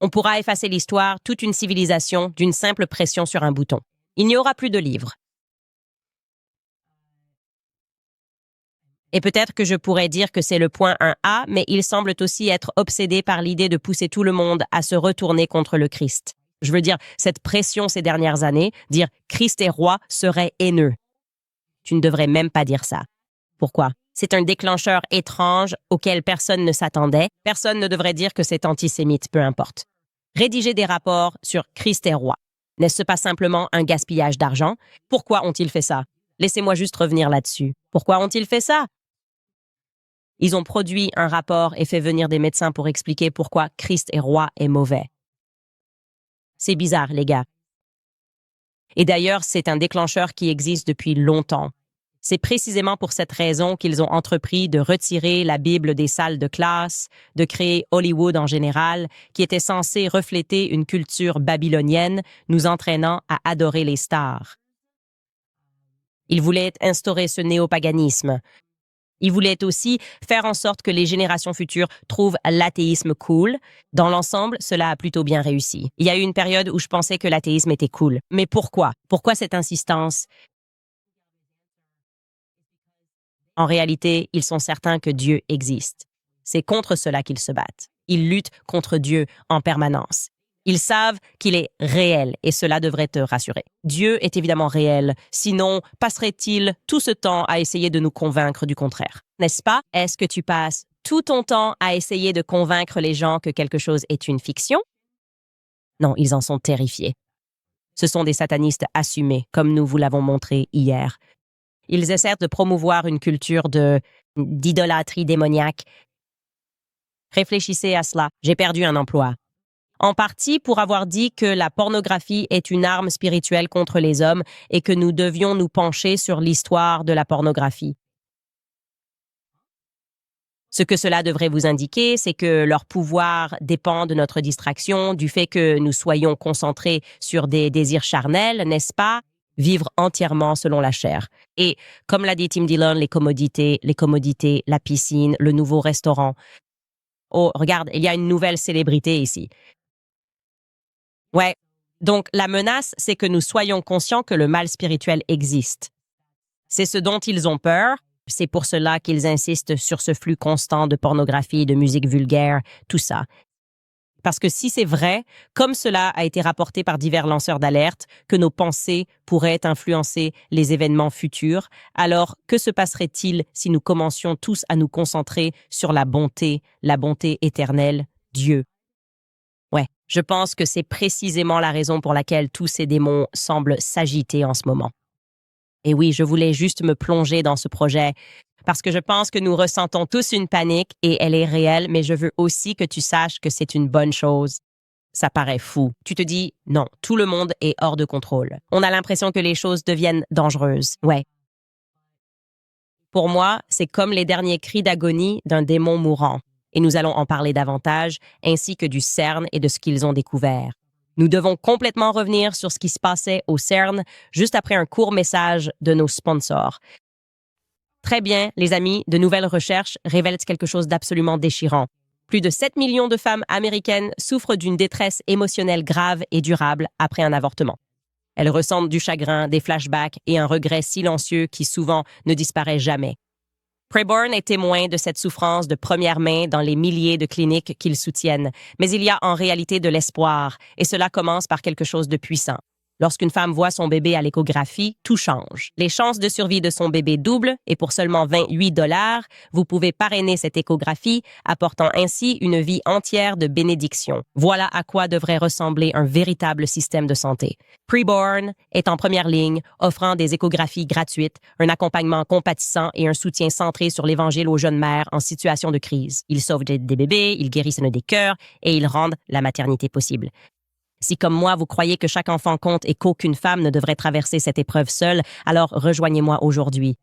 On pourra effacer l'histoire, toute une civilisation, d'une simple pression sur un bouton. Il n'y aura plus de livres. Et peut-être que je pourrais dire que c'est le point 1A, mais ils semblent aussi être obsédés par l'idée de pousser tout le monde à se retourner contre le Christ. Je veux dire, cette pression ces dernières années, dire « Christ est roi » serait haineux. Tu ne devrais même pas dire ça. Pourquoi? C'est un déclencheur étrange auquel personne ne s'attendait. Personne ne devrait dire que c'est antisémite, peu importe. Rédiger des rapports sur « Christ est roi ». N'est-ce pas simplement un gaspillage d'argent? Pourquoi ont-ils fait ça? Laissez-moi juste revenir là-dessus. Pourquoi ont-ils fait ça? Ils ont produit un rapport et fait venir des médecins pour expliquer pourquoi Christ est roi est mauvais. C'est bizarre, les gars. Et d'ailleurs, c'est un déclencheur qui existe depuis longtemps. C'est précisément pour cette raison qu'ils ont entrepris de retirer la Bible des salles de classe, de créer Hollywood en général, qui était censé refléter une culture babylonienne, nous entraînant à adorer les stars. Ils voulaient instaurer ce néopaganisme. Ils voulaient aussi faire en sorte que les générations futures trouvent l'athéisme cool. Dans l'ensemble, cela a plutôt bien réussi. Il y a eu une période où je pensais que l'athéisme était cool. Mais pourquoi? Pourquoi cette insistance? En réalité, ils sont certains que Dieu existe. C'est contre cela qu'ils se battent. Ils luttent contre Dieu en permanence. Ils savent qu'il est réel et cela devrait te rassurer. Dieu est évidemment réel, sinon passerait-il tout ce temps à essayer de nous convaincre du contraire? N'est-ce pas? Est-ce que tu passes tout ton temps à essayer de convaincre les gens que quelque chose est une fiction? Non, ils en sont terrifiés. Ce sont des satanistes assumés, comme nous vous l'avons montré hier. Ils essaient de promouvoir une culture d'idolâtrie démoniaque. Réfléchissez à cela. J'ai perdu un emploi. En partie pour avoir dit que la pornographie est une arme spirituelle contre les hommes et que nous devions nous pencher sur l'histoire de la pornographie. Ce que cela devrait vous indiquer, c'est que leur pouvoir dépend de notre distraction, du fait que nous soyons concentrés sur des désirs charnels, n'est-ce pas? Vivre entièrement selon la chair. Et comme l'a dit Tim Dillon, les commodités, la piscine, le nouveau restaurant. Oh, regarde, il y a une nouvelle célébrité ici. Ouais. Donc, la menace, c'est que nous soyons conscients que le mal spirituel existe. C'est ce dont ils ont peur. C'est pour cela qu'ils insistent sur ce flux constant de pornographie, de musique vulgaire, tout ça. Parce que si c'est vrai, comme cela a été rapporté par divers lanceurs d'alerte, que nos pensées pourraient influencer les événements futurs, alors que se passerait-il si nous commencions tous à nous concentrer sur la bonté éternelle, Dieu? Ouais, je pense que c'est précisément la raison pour laquelle tous ces démons semblent s'agiter en ce moment. Et oui, je voulais juste me plonger dans ce projet parce que je pense que nous ressentons tous une panique et elle est réelle, mais je veux aussi que tu saches que c'est une bonne chose. Ça paraît fou. Tu te dis, non, tout le monde est hors de contrôle. On a l'impression que les choses deviennent dangereuses. Ouais. Pour moi, c'est comme les derniers cris d'agonie d'un démon mourant. Et nous allons en parler davantage, ainsi que du CERN et de ce qu'ils ont découvert. Nous devons complètement revenir sur ce qui se passait au CERN juste après un court message de nos sponsors. Très bien, les amis, de nouvelles recherches révèlent quelque chose d'absolument déchirant. Plus de 7 millions de femmes américaines souffrent d'une détresse émotionnelle grave et durable après un avortement. Elles ressentent du chagrin, des flashbacks et un regret silencieux qui souvent ne disparaît jamais. Preborn est témoin de cette souffrance de première main dans les milliers de cliniques qu'ils soutiennent, mais il y a en réalité de l'espoir, et cela commence par quelque chose de puissant. Lorsqu'une femme voit son bébé à l'échographie, tout change. Les chances de survie de son bébé doublent, et pour seulement 28 $, vous pouvez parrainer cette échographie, apportant ainsi une vie entière de bénédiction. Voilà à quoi devrait ressembler un véritable système de santé. Preborn est en première ligne, offrant des échographies gratuites, un accompagnement compatissant et un soutien centré sur l'Évangile aux jeunes mères en situation de crise. Ils sauvent des bébés, ils guérissent des cœurs et ils rendent la maternité possible. Si, comme moi, vous croyez que chaque enfant compte et qu'aucune femme ne devrait traverser cette épreuve seule, alors rejoignez-moi aujourd'hui.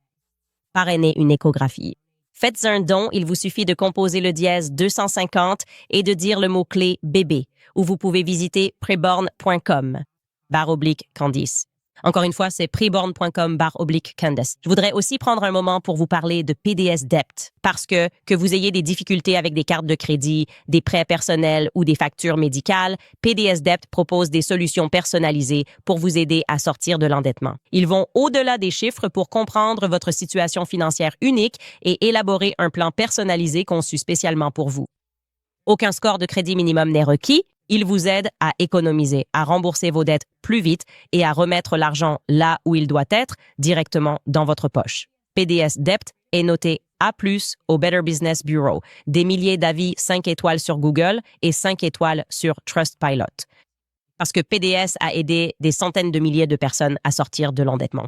Parrainez une échographie. Faites un don, il vous suffit de composer le dièse 250 et de dire le mot-clé « bébé » ou vous pouvez visiter preborn.com/Candice. Encore une fois, c'est preborn.com/Candice. Je voudrais aussi prendre un moment pour vous parler de PDS Debt, parce que vous ayez des difficultés avec des cartes de crédit, des prêts personnels ou des factures médicales, PDS Debt propose des solutions personnalisées pour vous aider à sortir de l'endettement. Ils vont au-delà des chiffres pour comprendre votre situation financière unique et élaborer un plan personnalisé conçu spécialement pour vous. Aucun score de crédit minimum n'est requis. Il vous aide à économiser, à rembourser vos dettes plus vite et à remettre l'argent là où il doit être, directement dans votre poche. PDS Debt est noté A+ au Better Business Bureau, des milliers d'avis 5 étoiles sur Google et 5 étoiles sur Trustpilot. Parce que PDS a aidé des centaines de milliers de personnes à sortir de l'endettement.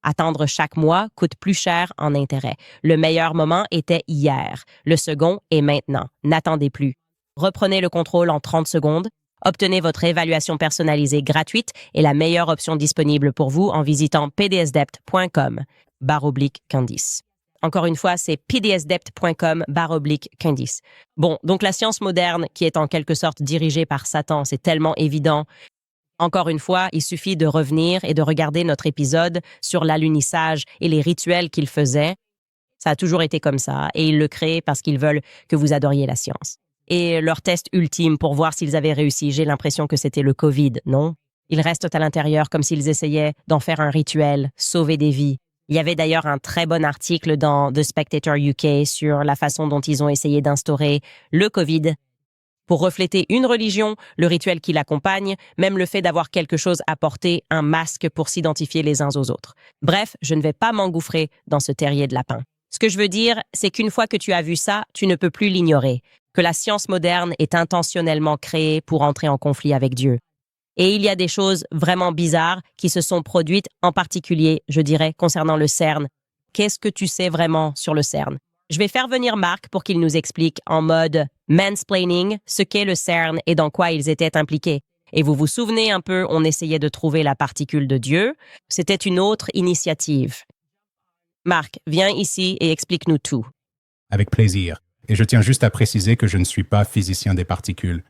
Attendre chaque mois coûte plus cher en intérêt. Le meilleur moment était hier. Le second est maintenant. N'attendez plus. Reprenez le contrôle en 30 secondes. Obtenez votre évaluation personnalisée gratuite et la meilleure option disponible pour vous en visitant pdsdebt.com/Candice. Encore une fois, c'est pdsdebt.com/Candice. Bon, donc la science moderne, qui est en quelque sorte dirigée par Satan, c'est tellement évident. Encore une fois, il suffit de revenir et de regarder notre épisode sur l'alunissage et les rituels qu'il faisait. Ça a toujours été comme ça, et ils le créent parce qu'ils veulent que vous adoriez la science. Et leur test ultime pour voir s'ils avaient réussi, j'ai l'impression que c'était le COVID, non? Ils restent à l'intérieur comme s'ils essayaient d'en faire un rituel, sauver des vies. Il y avait d'ailleurs un très bon article dans The Spectator UK sur la façon dont ils ont essayé d'instaurer le COVID pour refléter une religion, le rituel qui l'accompagne, même le fait d'avoir quelque chose à porter, un masque pour s'identifier les uns aux autres. Bref, je ne vais pas m'engouffrer dans ce terrier de lapin. Ce que je veux dire, c'est qu'une fois que tu as vu ça, tu ne peux plus l'ignorer, que la science moderne est intentionnellement créée pour entrer en conflit avec Dieu. Et il y a des choses vraiment bizarres qui se sont produites, en particulier, je dirais, concernant le CERN. Qu'est-ce que tu sais vraiment sur le CERN? Je vais faire venir Marc pour qu'il nous explique en mode mansplaining ce qu'est le CERN et dans quoi ils étaient impliqués. Et vous vous souvenez un peu, on essayait de trouver la particule de Dieu. C'était une autre initiative. Marc, viens ici et explique-nous tout. Avec plaisir. Et je tiens juste à préciser que je ne suis pas physicien des particules.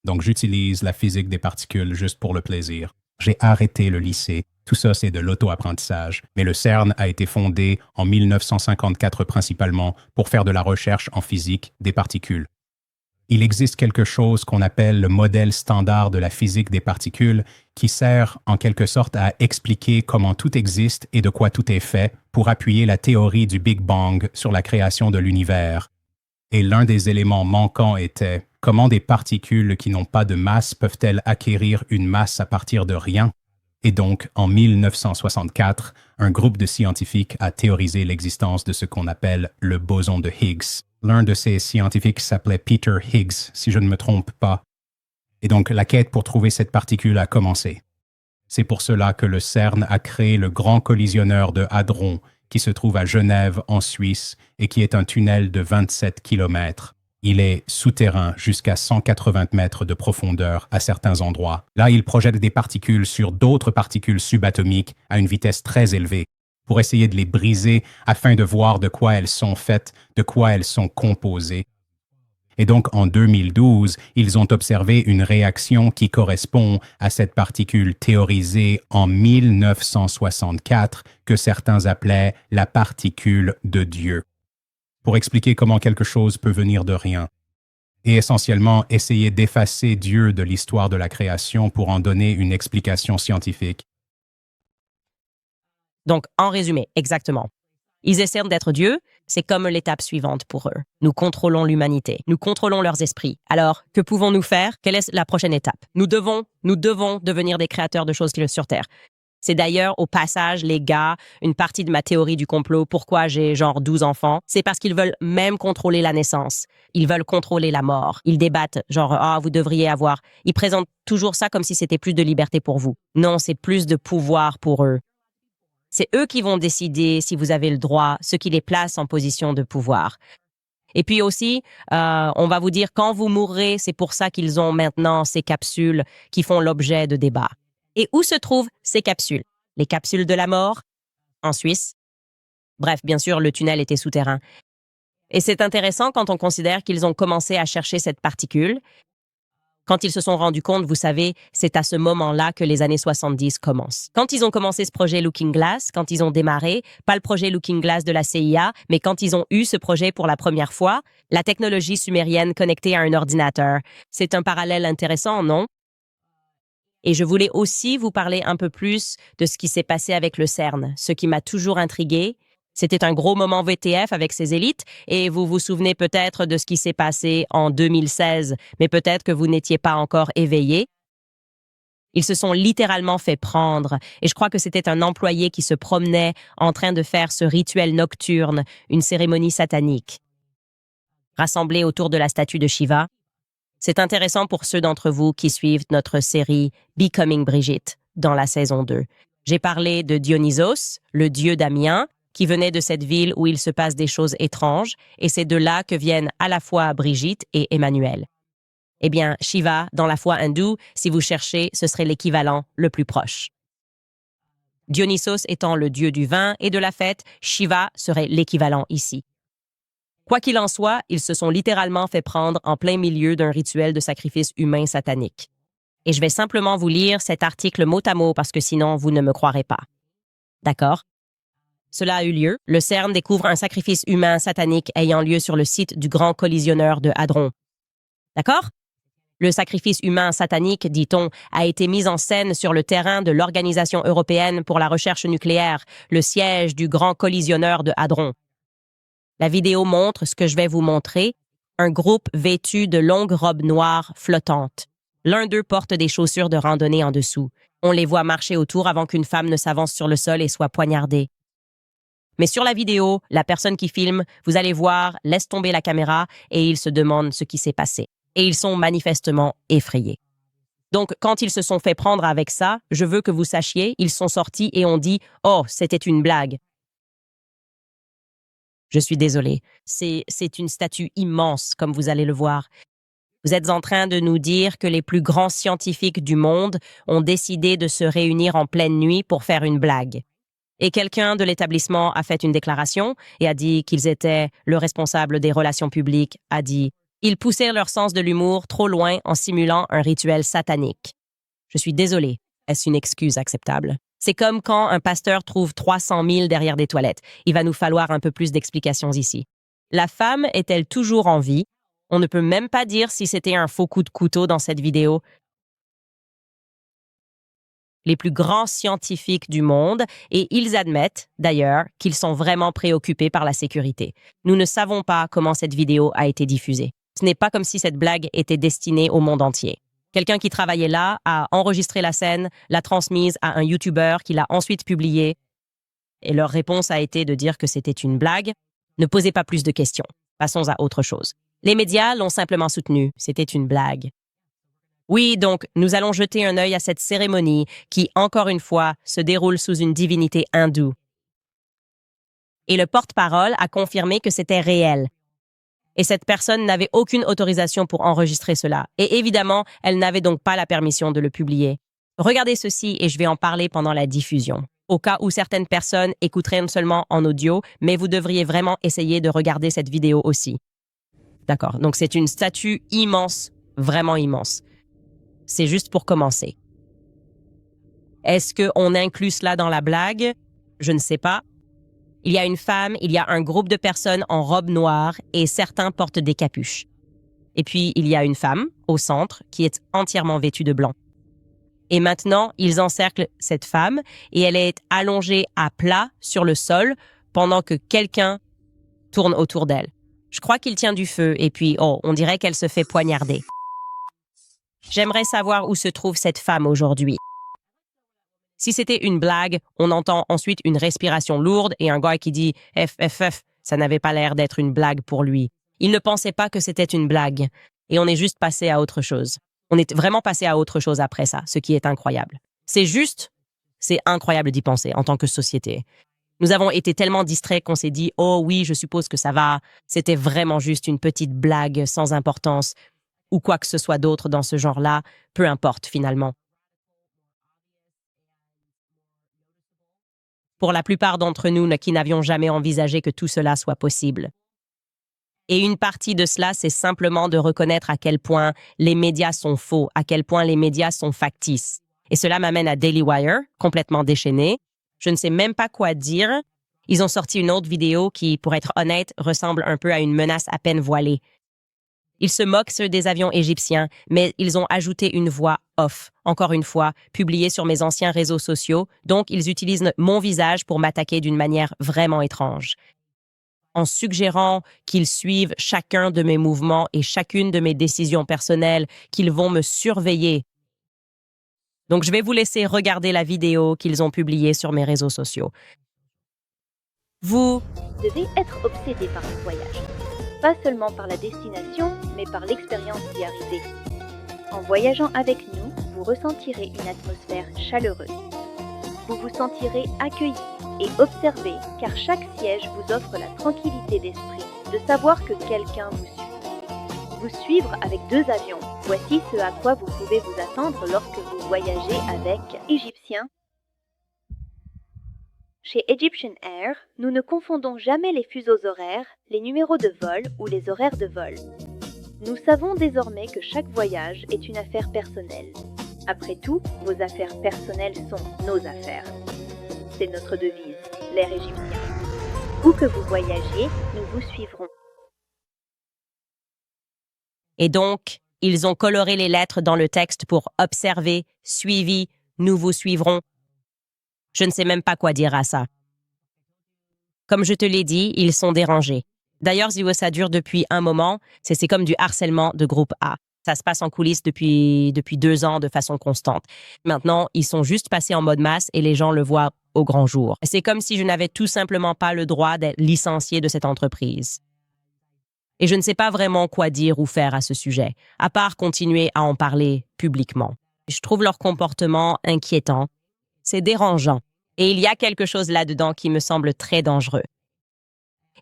Donc j'utilise la physique des particules juste pour le plaisir. J'ai arrêté le lycée. Tout ça, c'est de l'auto-apprentissage. Mais le CERN a été fondé en 1954 principalement pour faire de la recherche en physique des particules. Il existe quelque chose qu'on appelle le modèle standard de la physique des particules qui sert en quelque sorte à expliquer comment tout existe et de quoi tout est fait pour appuyer la théorie du Big Bang sur la création de l'univers. Et l'un des éléments manquants était comment des particules qui n'ont pas de masse peuvent-elles acquérir une masse à partir de rien? Et donc, en 1964, un groupe de scientifiques a théorisé l'existence de ce qu'on appelle le boson de Higgs. L'un de ces scientifiques s'appelait Peter Higgs, si je ne me trompe pas. Et donc, la quête pour trouver cette particule a commencé. C'est pour cela que le CERN a créé le Grand Collisionneur de Hadron, qui se trouve à Genève, en Suisse, et qui est un tunnel de 27 kilomètres. Il est souterrain jusqu'à 180 mètres de profondeur à certains endroits. Là, il projette des particules sur d'autres particules subatomiques à une vitesse très élevée pour essayer de les briser afin de voir de quoi elles sont faites, de quoi elles sont composées. Et donc, en 2012, ils ont observé une réaction qui correspond à cette particule théorisée en 1964 que certains appelaient la particule de Dieu, pour expliquer comment quelque chose peut venir de rien, et essentiellement essayer d'effacer Dieu de l'histoire de la création pour en donner une explication scientifique. Donc, en résumé, exactement. Ils essaient d'être Dieu, c'est comme l'étape suivante pour eux. Nous contrôlons l'humanité, nous contrôlons leurs esprits. Alors, que pouvons-nous faire? Quelle est la prochaine étape? Nous devons devenir des créateurs de choses sur Terre. C'est d'ailleurs, au passage, les gars, une partie de ma théorie du complot, pourquoi j'ai genre 12 enfants, c'est parce qu'ils veulent même contrôler la naissance. Ils veulent contrôler la mort. Ils débattent, genre, vous devriez avoir. Ils présentent toujours ça comme si c'était plus de liberté pour vous. Non, c'est plus de pouvoir pour eux. C'est eux qui vont décider si vous avez le droit, ce qui les place en position de pouvoir. Et puis aussi, on va vous dire, quand vous mourrez, c'est pour ça qu'ils ont maintenant ces capsules qui font l'objet de débats. Et où se trouvent ces capsules? Les capsules de la mort? En Suisse. Bref, bien sûr, le tunnel était souterrain. Et c'est intéressant quand on considère qu'ils ont commencé à chercher cette particule. Quand ils se sont rendus compte, vous savez, c'est à ce moment-là que les années 70 commencent. Quand ils ont commencé ce projet Looking Glass, quand ils ont démarré, pas le projet Looking Glass de la CIA, mais quand ils ont eu ce projet pour la première fois, la technologie sumérienne connectée à un ordinateur. C'est un parallèle intéressant, non? Et je voulais aussi vous parler un peu plus de ce qui s'est passé avec le CERN, ce qui m'a toujours intrigué. C'était un gros moment VTF avec ses élites et vous vous souvenez peut-être de ce qui s'est passé en 2016, mais peut-être que vous n'étiez pas encore éveillé. Ils se sont littéralement fait prendre et je crois que c'était un employé qui se promenait en train de faire ce rituel nocturne, une cérémonie satanique. Rassemblés autour de la statue de Shiva. C'est intéressant pour ceux d'entre vous qui suivent notre série Becoming Brigitte dans la saison 2. J'ai parlé de Dionysos, le dieu d'Amiens, qui venait de cette ville où il se passe des choses étranges, et c'est de là que viennent à la fois Brigitte et Emmanuel. Eh bien, Shiva, dans la foi hindoue, si vous cherchez, ce serait l'équivalent le plus proche. Dionysos étant le dieu du vin et de la fête, Shiva serait l'équivalent ici. Quoi qu'il en soit, ils se sont littéralement fait prendre en plein milieu d'un rituel de sacrifice humain satanique. Et je vais simplement vous lire cet article mot à mot parce que sinon vous ne me croirez pas. D'accord? Cela a eu lieu. Le CERN découvre un sacrifice humain satanique ayant lieu sur le site du Grand Collisionneur de Hadron. D'accord? Le sacrifice humain satanique, dit-on, a été mis en scène sur le terrain de l'Organisation européenne pour la recherche nucléaire, le siège du Grand Collisionneur de Hadron. La vidéo montre ce que je vais vous montrer, un groupe vêtu de longues robes noires flottantes. L'un d'eux porte des chaussures de randonnée en dessous. On les voit marcher autour avant qu'une femme ne s'avance sur le sol et soit poignardée. Mais sur la vidéo, la personne qui filme, vous allez voir, laisse tomber la caméra et ils se demandent ce qui s'est passé. Et ils sont manifestement effrayés. Donc, quand ils se sont fait prendre avec ça, je veux que vous sachiez, ils sont sortis et ont dit « Oh, c'était une blague ». Je suis désolée. C'est une statue immense, comme vous allez le voir. Vous êtes en train de nous dire que les plus grands scientifiques du monde ont décidé de se réunir en pleine nuit pour faire une blague. Et quelqu'un de l'établissement a fait une déclaration et a dit qu'ils étaient le responsable des relations publiques, a dit « Ils poussaient leur sens de l'humour trop loin en simulant un rituel satanique. » Je suis désolée. Est-ce une excuse acceptable? C'est comme quand un pasteur trouve 300 000 derrière des toilettes. Il va nous falloir un peu plus d'explications ici. La femme est-elle toujours en vie? On ne peut même pas dire si c'était un faux coup de couteau dans cette vidéo. Les plus grands scientifiques du monde, et ils admettent, d'ailleurs, qu'ils sont vraiment préoccupés par la sécurité. Nous ne savons pas comment cette vidéo a été diffusée. Ce n'est pas comme si cette blague était destinée au monde entier. Quelqu'un qui travaillait là a enregistré la scène, l'a transmise à un YouTuber qui l'a ensuite publiée, et leur réponse a été de dire que c'était une blague. Ne posez pas plus de questions. Passons à autre chose. Les médias l'ont simplement soutenu. C'était une blague. Oui, donc, nous allons jeter un œil à cette cérémonie qui, encore une fois, se déroule sous une divinité hindoue. Et le porte-parole a confirmé que c'était réel. Et cette personne n'avait aucune autorisation pour enregistrer cela. Et évidemment, elle n'avait donc pas la permission de le publier. Regardez ceci et je vais en parler pendant la diffusion. Au cas où certaines personnes écouteraient seulement en audio, mais vous devriez vraiment essayer de regarder cette vidéo aussi. D'accord, donc c'est une statue immense, vraiment immense. C'est juste pour commencer. Est-ce qu'on inclut cela dans la blague? Je ne sais pas. Il y a une femme, il y a un groupe de personnes en robe noire et certains portent des capuches. Et puis, il y a une femme, au centre, qui est entièrement vêtue de blanc. Et maintenant, ils encerclent cette femme et elle est allongée à plat sur le sol pendant que quelqu'un tourne autour d'elle. Je crois qu'il tient du feu et puis, on dirait qu'elle se fait poignarder. J'aimerais savoir où se trouve cette femme aujourd'hui. Si c'était une blague, on entend ensuite une respiration lourde et un gars qui dit « FFF », ça n'avait pas l'air d'être une blague pour lui. Il ne pensait pas que c'était une blague. Et on est juste passé à autre chose. On est vraiment passé à autre chose après ça, ce qui est incroyable. C'est incroyable d'y penser en tant que société. Nous avons été tellement distraits qu'on s'est dit « Oh oui, je suppose que ça va. C'était vraiment juste une petite blague sans importance. » Ou quoi que ce soit d'autre dans ce genre-là, peu importe finalement. Pour la plupart d'entre nous qui n'avions jamais envisagé que tout cela soit possible. Et une partie de cela, c'est simplement de reconnaître à quel point les médias sont faux, à quel point les médias sont factices. Et cela m'amène à Daily Wire, complètement déchaîné. Je ne sais même pas quoi dire. Ils ont sorti une autre vidéo qui, pour être honnête, ressemble un peu à une menace à peine voilée. Ils se moquent sur des avions égyptiens, mais ils ont ajouté une voix off, encore une fois, publiée sur mes anciens réseaux sociaux, donc ils utilisent mon visage pour m'attaquer d'une manière vraiment étrange. En suggérant qu'ils suivent chacun de mes mouvements et chacune de mes décisions personnelles, qu'ils vont me surveiller. Donc je vais vous laisser regarder la vidéo qu'ils ont publiée sur mes réseaux sociaux. Vous devez être obsédé par le voyage. Pas seulement par la destination, mais par l'expérience d'y arriver. En voyageant avec nous, vous ressentirez une atmosphère chaleureuse. Vous vous sentirez accueilli et observé, car chaque siège vous offre la tranquillité d'esprit de savoir que quelqu'un vous suit. Vous suivre avec 2 avions, voici ce à quoi vous pouvez vous attendre lorsque vous voyagez avec Égyptiens. Chez Egyptian Air, nous ne confondons jamais les fuseaux horaires, les numéros de vol ou les horaires de vol. Nous savons désormais que chaque voyage est une affaire personnelle. Après tout, vos affaires personnelles sont nos affaires. C'est notre devise, l'Air égyptien. Où que vous voyagiez, nous vous suivrons. Et donc, ils ont coloré les lettres dans le texte pour « observer »,« suivi »,« nous vous suivrons ». Je ne sais même pas quoi dire à ça. Comme je te l'ai dit, ils sont dérangés. D'ailleurs, ça dure depuis un moment. C'est comme du harcèlement de groupe A. Ça se passe en coulisses depuis 2 ans de façon constante. Maintenant, ils sont juste passés en mode masse et les gens le voient au grand jour. C'est comme si je n'avais tout simplement pas le droit d'être licencié de cette entreprise. Et je ne sais pas vraiment quoi dire ou faire à ce sujet, à part continuer à en parler publiquement. Je trouve leur comportement inquiétant. C'est dérangeant. Et il y a quelque chose là-dedans qui me semble très dangereux.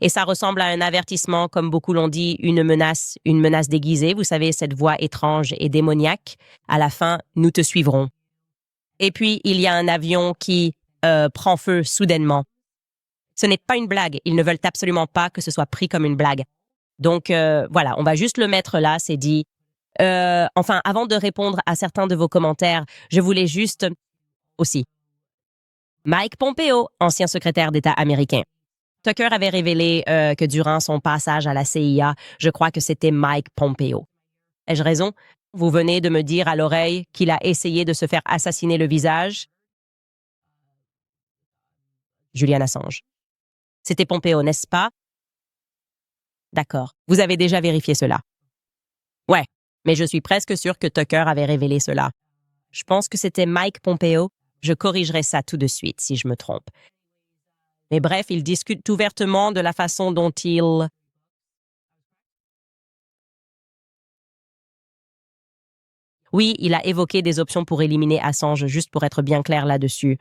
Et ça ressemble à un avertissement, comme beaucoup l'ont dit, une menace déguisée. Vous savez, cette voix étrange et démoniaque. À la fin, nous te suivrons. Et puis, il y a un avion qui prend feu soudainement. Ce n'est pas une blague. Ils ne veulent absolument pas que ce soit pris comme une blague. Donc, voilà, on va juste le mettre là, c'est dit. Enfin, avant de répondre à certains de vos commentaires, je voulais juste aussi. Mike Pompeo, ancien secrétaire d'État américain. Tucker avait révélé que durant son passage à la CIA, je crois que c'était Mike Pompeo. Ai-je raison? Vous venez de me dire à l'oreille qu'il a essayé de se faire assassiner le visage? Julian Assange. C'était Pompeo, n'est-ce pas? D'accord. Vous avez déjà vérifié cela? Ouais, mais je suis presque sûr que Tucker avait révélé cela. Je pense que c'était Mike Pompeo. Je corrigerai ça tout de suite si je me trompe. Mais bref, ils discutent ouvertement de la façon dont ils... Oui, il a évoqué des options pour éliminer Assange, juste pour être bien clair là-dessus.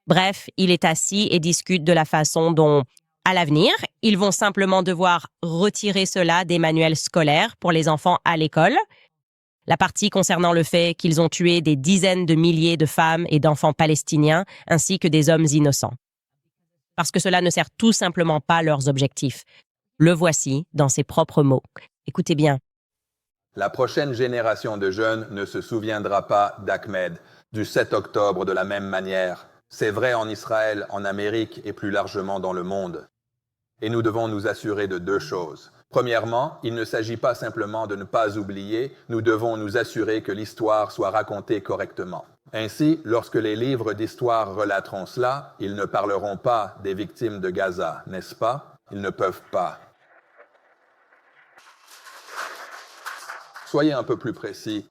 Bref, il est assis et discute de la façon dont, à l'avenir, ils vont simplement devoir retirer cela des manuels scolaires pour les enfants à l'école. La partie concernant le fait qu'ils ont tué des dizaines de milliers de femmes et d'enfants palestiniens, ainsi que des hommes innocents. Parce que cela ne sert tout simplement pas leurs objectifs. Le voici dans ses propres mots. Écoutez bien. La prochaine génération de jeunes ne se souviendra pas d'Ahmed du 7 octobre de la même manière. C'est vrai en Israël, en Amérique et plus largement dans le monde. Et nous devons nous assurer de deux choses. Premièrement, il ne s'agit pas simplement de ne pas oublier, nous devons nous assurer que l'histoire soit racontée correctement. Ainsi, lorsque les livres d'histoire relateront cela, ils ne parleront pas des victimes de Gaza, n'est-ce pas? Ils ne peuvent pas. Soyez un peu plus précis.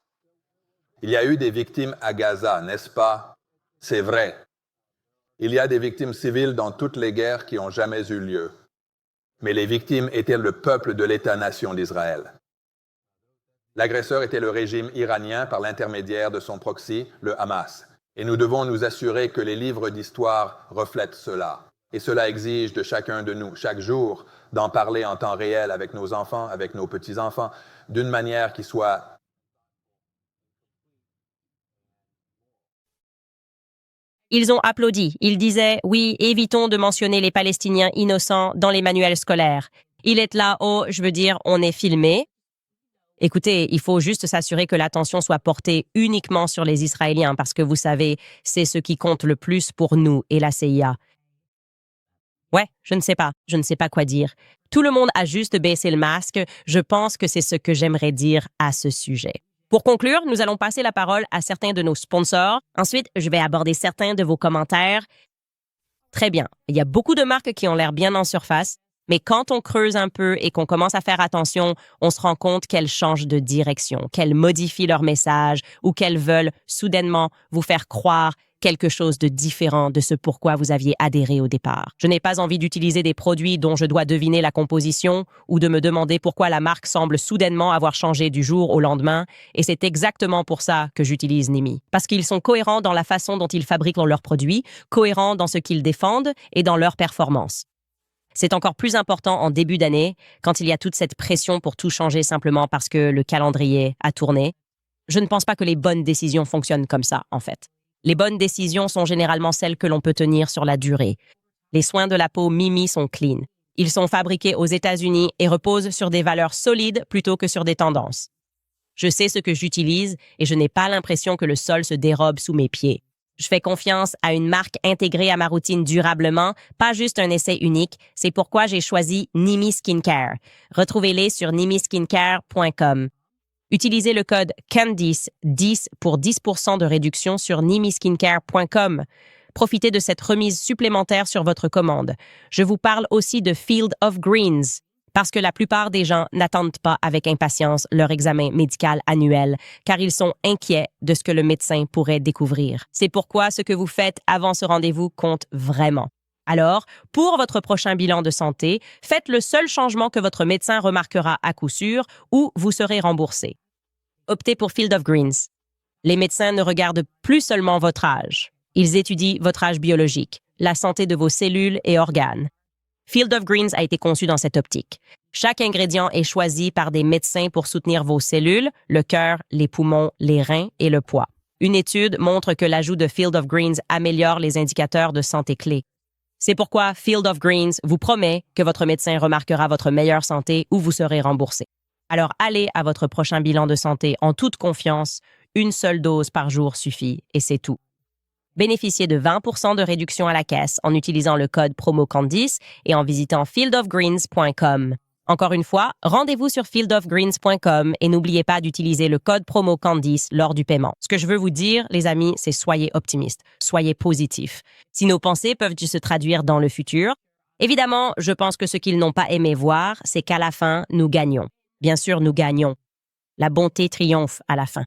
Il y a eu des victimes à Gaza, n'est-ce pas? C'est vrai. Il y a des victimes civiles dans toutes les guerres qui ont jamais eu lieu. Mais les victimes étaient le peuple de l'État-nation d'Israël. L'agresseur était le régime iranien par l'intermédiaire de son proxy, le Hamas. Et nous devons nous assurer que les livres d'histoire reflètent cela. Et cela exige de chacun de nous, chaque jour, d'en parler en temps réel avec nos enfants, avec nos petits-enfants, d'une manière qui soit... Ils ont applaudi. Ils disaient « Oui, évitons de mentionner les Palestiniens innocents dans les manuels scolaires. Il est là, oh, je veux dire, on est filmé. » Écoutez, il faut juste s'assurer que l'attention soit portée uniquement sur les Israéliens parce que vous savez, c'est ce qui compte le plus pour nous et la CIA. Ouais, je ne sais pas quoi dire. Tout le monde a juste baissé le masque. Je pense que c'est ce que j'aimerais dire à ce sujet. Pour conclure, nous allons passer la parole à certains de nos sponsors. Ensuite, je vais aborder certains de vos commentaires. Très bien. Il y a beaucoup de marques qui ont l'air bien en surface, mais quand on creuse un peu et qu'on commence à faire attention, on se rend compte qu'elles changent de direction, qu'elles modifient leur message ou qu'elles veulent soudainement vous faire croire quelque chose de différent de ce pourquoi vous aviez adhéré au départ. Je n'ai pas envie d'utiliser des produits dont je dois deviner la composition ou de me demander pourquoi la marque semble soudainement avoir changé du jour au lendemain, et c'est exactement pour ça que j'utilise Nimi. Parce qu'ils sont cohérents dans la façon dont ils fabriquent leurs produits, cohérents dans ce qu'ils défendent et dans leur performance. C'est encore plus important en début d'année, quand il y a toute cette pression pour tout changer simplement parce que le calendrier a tourné. Je ne pense pas que les bonnes décisions fonctionnent comme ça, en fait. Les bonnes décisions sont généralement celles que l'on peut tenir sur la durée. Les soins de la peau Mimi sont clean. Ils sont fabriqués aux États-Unis et reposent sur des valeurs solides plutôt que sur des tendances. Je sais ce que j'utilise et je n'ai pas l'impression que le sol se dérobe sous mes pieds. Je fais confiance à une marque intégrée à ma routine durablement, pas juste un essai unique. C'est pourquoi j'ai choisi Nimi Skincare. Retrouvez-les sur nimiskincare.com. Utilisez le code CANDICE10 pour 10% de réduction sur nimiskincare.com. Profitez de cette remise supplémentaire sur votre commande. Je vous parle aussi de Field of Greens, parce que la plupart des gens n'attendent pas avec impatience leur examen médical annuel, car ils sont inquiets de ce que le médecin pourrait découvrir. C'est pourquoi ce que vous faites avant ce rendez-vous compte vraiment. Alors, pour votre prochain bilan de santé, faites le seul changement que votre médecin remarquera à coup sûr ou vous serez remboursé. Optez pour Field of Greens. Les médecins ne regardent plus seulement votre âge. Ils étudient votre âge biologique, la santé de vos cellules et organes. Field of Greens a été conçu dans cette optique. Chaque ingrédient est choisi par des médecins pour soutenir vos cellules, le cœur, les poumons, les reins et le poids. Une étude montre que l'ajout de Field of Greens améliore les indicateurs de santé clés. C'est pourquoi Field of Greens vous promet que votre médecin remarquera votre meilleure santé ou vous serez remboursé. Alors allez à votre prochain bilan de santé en toute confiance. Une seule dose par jour suffit et c'est tout. Bénéficiez de 20% de réduction à la caisse en utilisant le code promo Candice et en visitant fieldofgreens.com. Encore une fois, rendez-vous sur fieldofgreens.com et n'oubliez pas d'utiliser le code promo Candice lors du paiement. Ce que je veux vous dire, les amis, c'est soyez optimistes, soyez positifs. Si nos pensées peuvent se traduire dans le futur, évidemment, je pense que ce qu'ils n'ont pas aimé voir, c'est qu'à la fin, nous gagnons. Bien sûr, nous gagnons. La bonté triomphe à la fin.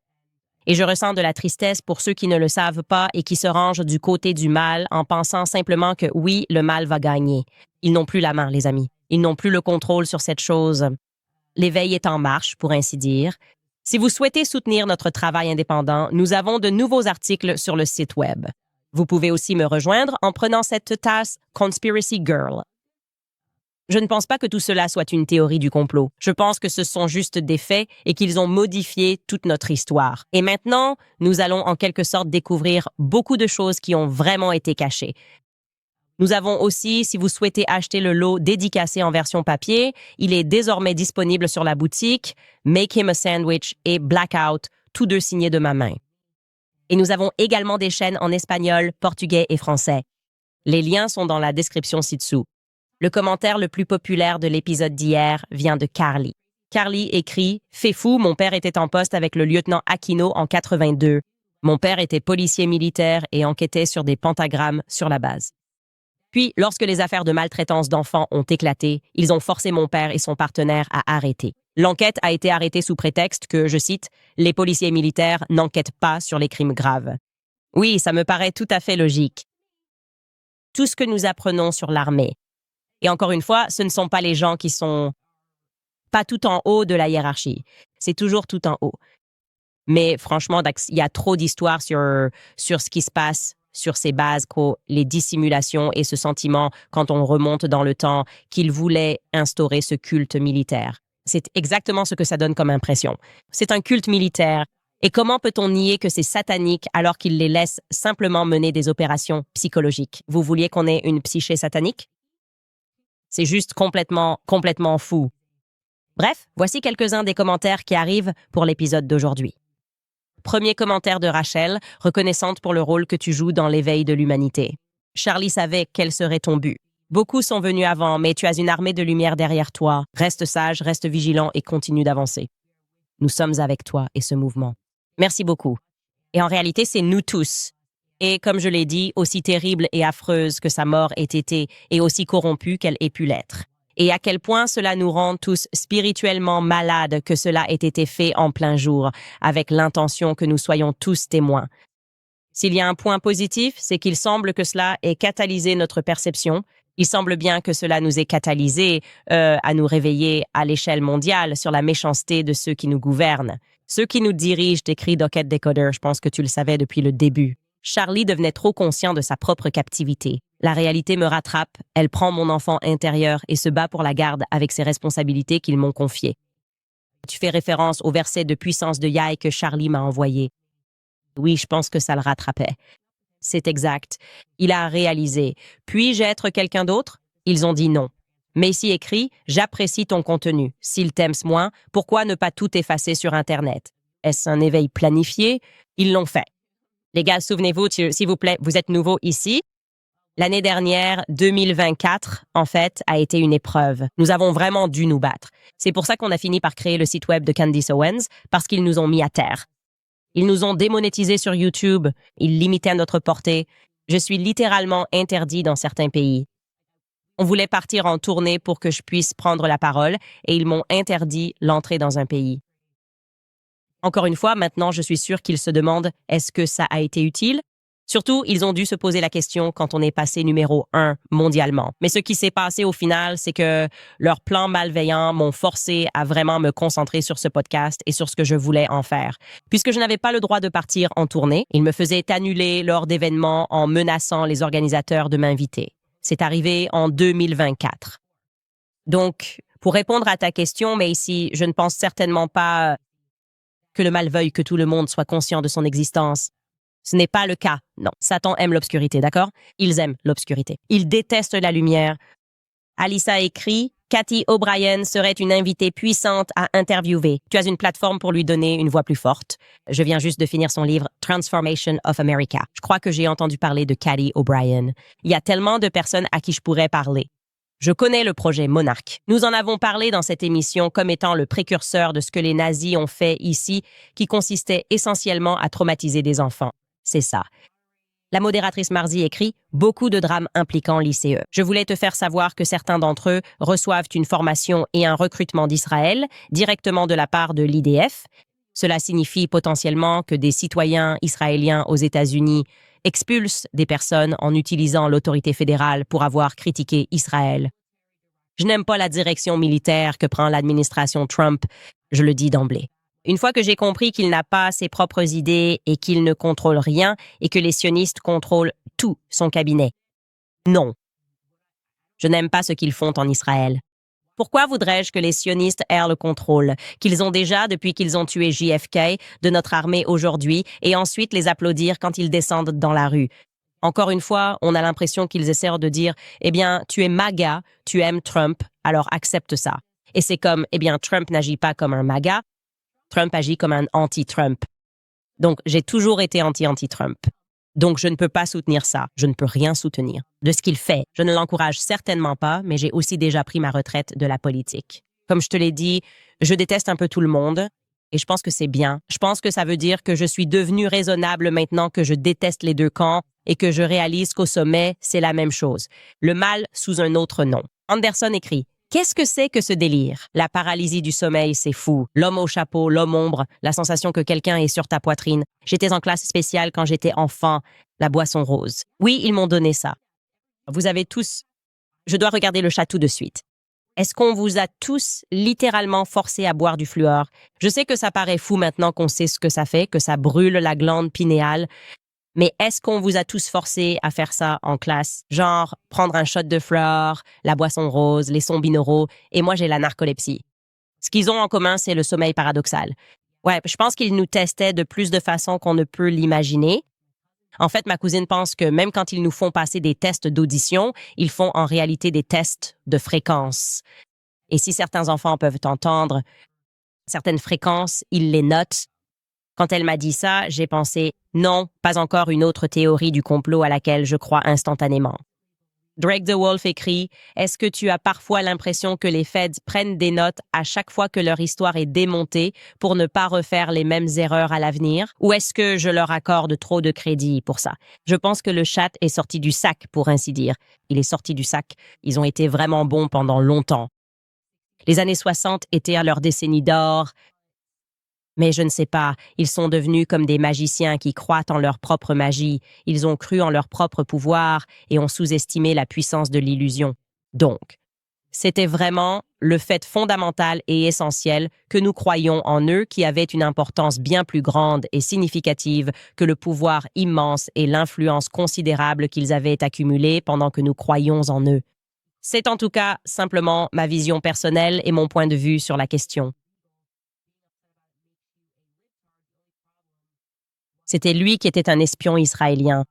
Et je ressens de la tristesse pour ceux qui ne le savent pas et qui se rangent du côté du mal en pensant simplement que oui, le mal va gagner. Ils n'ont plus la main, les amis. Ils n'ont plus le contrôle sur cette chose. L'éveil est en marche, pour ainsi dire. Si vous souhaitez soutenir notre travail indépendant, nous avons de nouveaux articles sur le site Web. Vous pouvez aussi me rejoindre en prenant cette tasse Conspiracy Girl. Je ne pense pas que tout cela soit une théorie du complot. Je pense que ce sont juste des faits et qu'ils ont modifié toute notre histoire. Et maintenant, nous allons en quelque sorte découvrir beaucoup de choses qui ont vraiment été cachées. Nous avons aussi, si vous souhaitez acheter le lot dédicacé en version papier, il est désormais disponible sur la boutique Make Him a Sandwich et Blackout, tous deux signés de ma main. Et nous avons également des chaînes en espagnol, portugais et français. Les liens sont dans la description ci-dessous. Le commentaire le plus populaire de l'épisode d'hier vient de Carly. Carly écrit « Fait fou, mon père était en poste avec le lieutenant Aquino en 82. Mon père était policier militaire et enquêtait sur des pentagrammes sur la base. Puis, lorsque les affaires de maltraitance d'enfants ont éclaté, ils ont forcé mon père et son partenaire à arrêter. L'enquête a été arrêtée sous prétexte que, je cite, « les policiers militaires n'enquêtent pas sur les crimes graves ». Oui, ça me paraît tout à fait logique. Tout ce que nous apprenons sur l'armée. Et encore une fois, ce ne sont pas les gens qui sont pas tout en haut de la hiérarchie. C'est toujours tout en haut. Mais franchement, il y a trop d'histoires sur ce qui se passe sur ces bases, les dissimulations et ce sentiment, quand on remonte dans le temps, qu'ils voulaient instaurer ce culte militaire. C'est exactement ce que ça donne comme impression. C'est un culte militaire. Et comment peut-on nier que c'est satanique alors qu'ils les laissent simplement mener des opérations psychologiques? Vous vouliez qu'on ait une psyché satanique? C'est juste complètement fou. Bref, voici quelques-uns des commentaires qui arrivent pour l'épisode d'aujourd'hui. Premier commentaire de Rachel, reconnaissante pour le rôle que tu joues dans l'éveil de l'humanité. Charlie savait quel serait ton but. Beaucoup sont venus avant, mais tu as une armée de lumière derrière toi. Reste sage, reste vigilant et continue d'avancer. Nous sommes avec toi et ce mouvement. Merci beaucoup. Et en réalité, c'est nous tous. Et comme je l'ai dit, aussi terrible et affreuse que sa mort ait été et aussi corrompue qu'elle ait pu l'être. Et à quel point cela nous rend tous spirituellement malades que cela ait été fait en plein jour, avec l'intention que nous soyons tous témoins. S'il y a un point positif, c'est qu'il semble que cela ait catalysé notre perception. Il semble bien que cela nous ait catalysé à nous réveiller à l'échelle mondiale sur la méchanceté de ceux qui nous gouvernent. Ceux qui nous dirigent, écrit Docket Decoder, je pense que tu le savais depuis le début. Charlie devenait trop conscient de sa propre captivité. La réalité me rattrape, elle prend mon enfant intérieur et se bat pour la garde avec ses responsabilités qu'ils m'ont confiées. Tu fais référence au verset de puissance de Yahweh que Charlie m'a envoyé. Oui, je pense que ça le rattrapait. C'est exact. Il a réalisé. Puis-je être quelqu'un d'autre? Ils ont dit non. Macy écrit « J'apprécie ton contenu. S'ils t'aiment moins, pourquoi ne pas tout effacer sur Internet? Est-ce un éveil planifié? Ils l'ont fait. Les gars, souvenez-vous, s'il vous plaît, vous êtes nouveaux ici. L'année dernière, 2024, en fait, a été une épreuve. Nous avons vraiment dû nous battre. C'est pour ça qu'on a fini par créer le site web de Candice Owens, parce qu'ils nous ont mis à terre. Ils nous ont démonétisés sur YouTube. Ils limitaient notre portée. Je suis littéralement interdit dans certains pays. On voulait partir en tournée pour que je puisse prendre la parole et ils m'ont interdit l'entrée dans un pays. Encore une fois, maintenant, je suis sûre qu'ils se demandent « Est-ce que ça a été utile ?» Surtout, ils ont dû se poser la question quand on est passé numéro 1 mondialement. Mais ce qui s'est passé au final, c'est que leurs plans malveillants m'ont forcé à vraiment me concentrer sur ce podcast et sur ce que je voulais en faire. Puisque je n'avais pas le droit de partir en tournée, ils me faisaient annuler lors d'événements en menaçant les organisateurs de m'inviter. C'est arrivé en 2024. Donc, pour répondre à ta question, mais ici, je ne pense certainement pas que le mal veuille que tout le monde soit conscient de son existence. Ce n'est pas le cas. Non, Satan aime l'obscurité, d'accord? Ils aiment l'obscurité. Ils détestent la lumière. Alyssa écrit, Cathy O'Brien serait une invitée puissante à interviewer. Tu as une plateforme pour lui donner une voix plus forte. Je viens juste de finir son livre Transformation of America. Je crois que j'ai entendu parler de Cathy O'Brien. Il y a tellement de personnes à qui je pourrais parler. Je connais le projet Monarch. Nous en avons parlé dans cette émission comme étant le précurseur de ce que les nazis ont fait ici, qui consistait essentiellement à traumatiser des enfants. C'est ça. La modératrice Marzi écrit « Beaucoup de drames impliquant l'ICE. Je voulais te faire savoir que certains d'entre eux reçoivent une formation et un recrutement d'Israël directement de la part de l'IDF. Cela signifie potentiellement que des citoyens israéliens aux États-Unis expulsent des personnes en utilisant l'autorité fédérale pour avoir critiqué Israël. Je n'aime pas la direction militaire que prend l'administration Trump, je le dis d'emblée. Une fois que j'ai compris qu'il n'a pas ses propres idées et qu'il ne contrôle rien et que les sionistes contrôlent tout son cabinet. Non. Je n'aime pas ce qu'ils font en Israël. Pourquoi voudrais-je que les sionistes aient le contrôle, qu'ils ont déjà depuis qu'ils ont tué JFK, de notre armée aujourd'hui, et ensuite les applaudir quand ils descendent dans la rue? Encore une fois, on a l'impression qu'ils essaient de dire « Eh bien, tu es MAGA, tu aimes Trump, alors accepte ça. » Et c'est comme « Eh bien, Trump n'agit pas comme un MAGA, Trump agit comme un anti-Trump. » Donc, j'ai toujours été anti-Trump. Donc, je ne peux pas soutenir ça. Je ne peux rien soutenir de ce qu'il fait. Je ne l'encourage certainement pas, mais j'ai aussi déjà pris ma retraite de la politique. Comme je te l'ai dit, je déteste un peu tout le monde et je pense que c'est bien. Je pense que ça veut dire que je suis devenue raisonnable maintenant que je déteste les deux camps et que je réalise qu'au sommet, c'est la même chose. Le mal sous un autre nom. Anderson écrit « Qu'est-ce que c'est que ce délire? La paralysie du sommeil, c'est fou. L'homme au chapeau, l'homme ombre, la sensation que quelqu'un est sur ta poitrine. J'étais en classe spéciale quand j'étais enfant. La boisson rose. Oui, ils m'ont donné ça. Vous avez tous... Je dois regarder le chat tout de suite. Est-ce qu'on vous a tous littéralement forcé à boire du fluor? Je sais que ça paraît fou maintenant qu'on sait ce que ça fait, que ça brûle la glande pinéale. Mais est-ce qu'on vous a tous forcé à faire ça en classe? Genre, prendre un shot de fluor, la boisson rose, les sons binauraux, et moi j'ai la narcolepsie. Ce qu'ils ont en commun, c'est le sommeil paradoxal. Ouais, je pense qu'ils nous testaient de plus de façons qu'on ne peut l'imaginer. En fait, ma cousine pense que même quand ils nous font passer des tests d'audition, ils font en réalité des tests de fréquence. Et si certains enfants peuvent entendre certaines fréquences, ils les notent. Quand elle m'a dit ça, j'ai pensé « Non, pas encore une autre théorie du complot à laquelle je crois instantanément. » Drake the Wolf écrit « Est-ce que tu as parfois l'impression que les Feds prennent des notes à chaque fois que leur histoire est démontée pour ne pas refaire les mêmes erreurs à l'avenir? Ou est-ce que je leur accorde trop de crédit pour ça? Je pense que le chat est sorti du sac, pour ainsi dire. Il est sorti du sac. Ils ont été vraiment bons pendant longtemps. Les années 60 étaient à leur décennie d'or. Mais je ne sais pas, ils sont devenus comme des magiciens qui croient en leur propre magie. Ils ont cru en leur propre pouvoir et ont sous-estimé la puissance de l'illusion. Donc, c'était vraiment le fait fondamental et essentiel que nous croyions en eux qui avait une importance bien plus grande et significative que le pouvoir immense et l'influence considérable qu'ils avaient accumulés pendant que nous croyions en eux. C'est en tout cas simplement ma vision personnelle et mon point de vue sur la question. C'était lui qui était un espion israélien.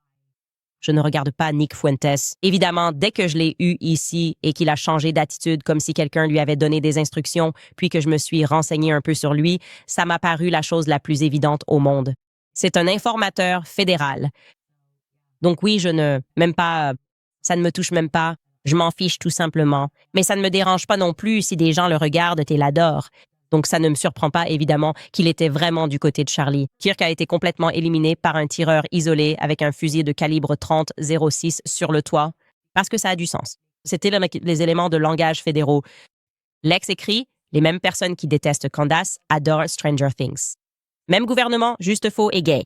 Je ne regarde pas Nick Fuentes. Évidemment, dès que je l'ai eu ici et qu'il a changé d'attitude comme si quelqu'un lui avait donné des instructions, puis que je me suis renseigné un peu sur lui, ça m'a paru la chose la plus évidente au monde. C'est un informateur fédéral. Donc oui, ça ne me touche même pas. Je m'en fiche tout simplement. Mais ça ne me dérange pas non plus si des gens le regardent et l'adorent. Donc ça ne me surprend pas, évidemment, qu'il était vraiment du côté de Charlie. Kirk a été complètement éliminé par un tireur isolé avec un fusil de calibre 30-06 sur le toit, parce que ça a du sens. C'était les éléments de langage fédéraux. Lex écrit « Les mêmes personnes qui détestent Candace adorent Stranger Things. Même gouvernement, juste faux et gay. »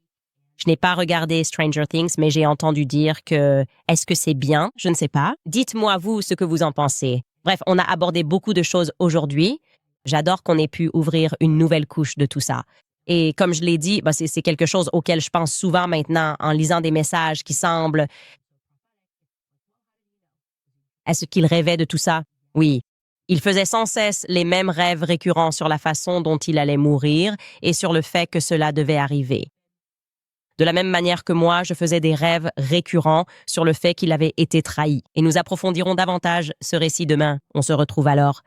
Je n'ai pas regardé Stranger Things, mais j'ai entendu dire que est-ce que c'est bien? Je ne sais pas. Dites-moi, vous, ce que vous en pensez. Bref, on a abordé beaucoup de choses aujourd'hui. J'adore qu'on ait pu ouvrir une nouvelle couche de tout ça. Et comme je l'ai dit, c'est quelque chose auquel je pense souvent maintenant en lisant des messages qui semblent... Est-ce qu'il rêvait de tout ça? Oui. Il faisait sans cesse les mêmes rêves récurrents sur la façon dont il allait mourir et sur le fait que cela devait arriver. De la même manière que moi, je faisais des rêves récurrents sur le fait qu'il avait été trahi. Et nous approfondirons davantage ce récit demain. On se retrouve alors.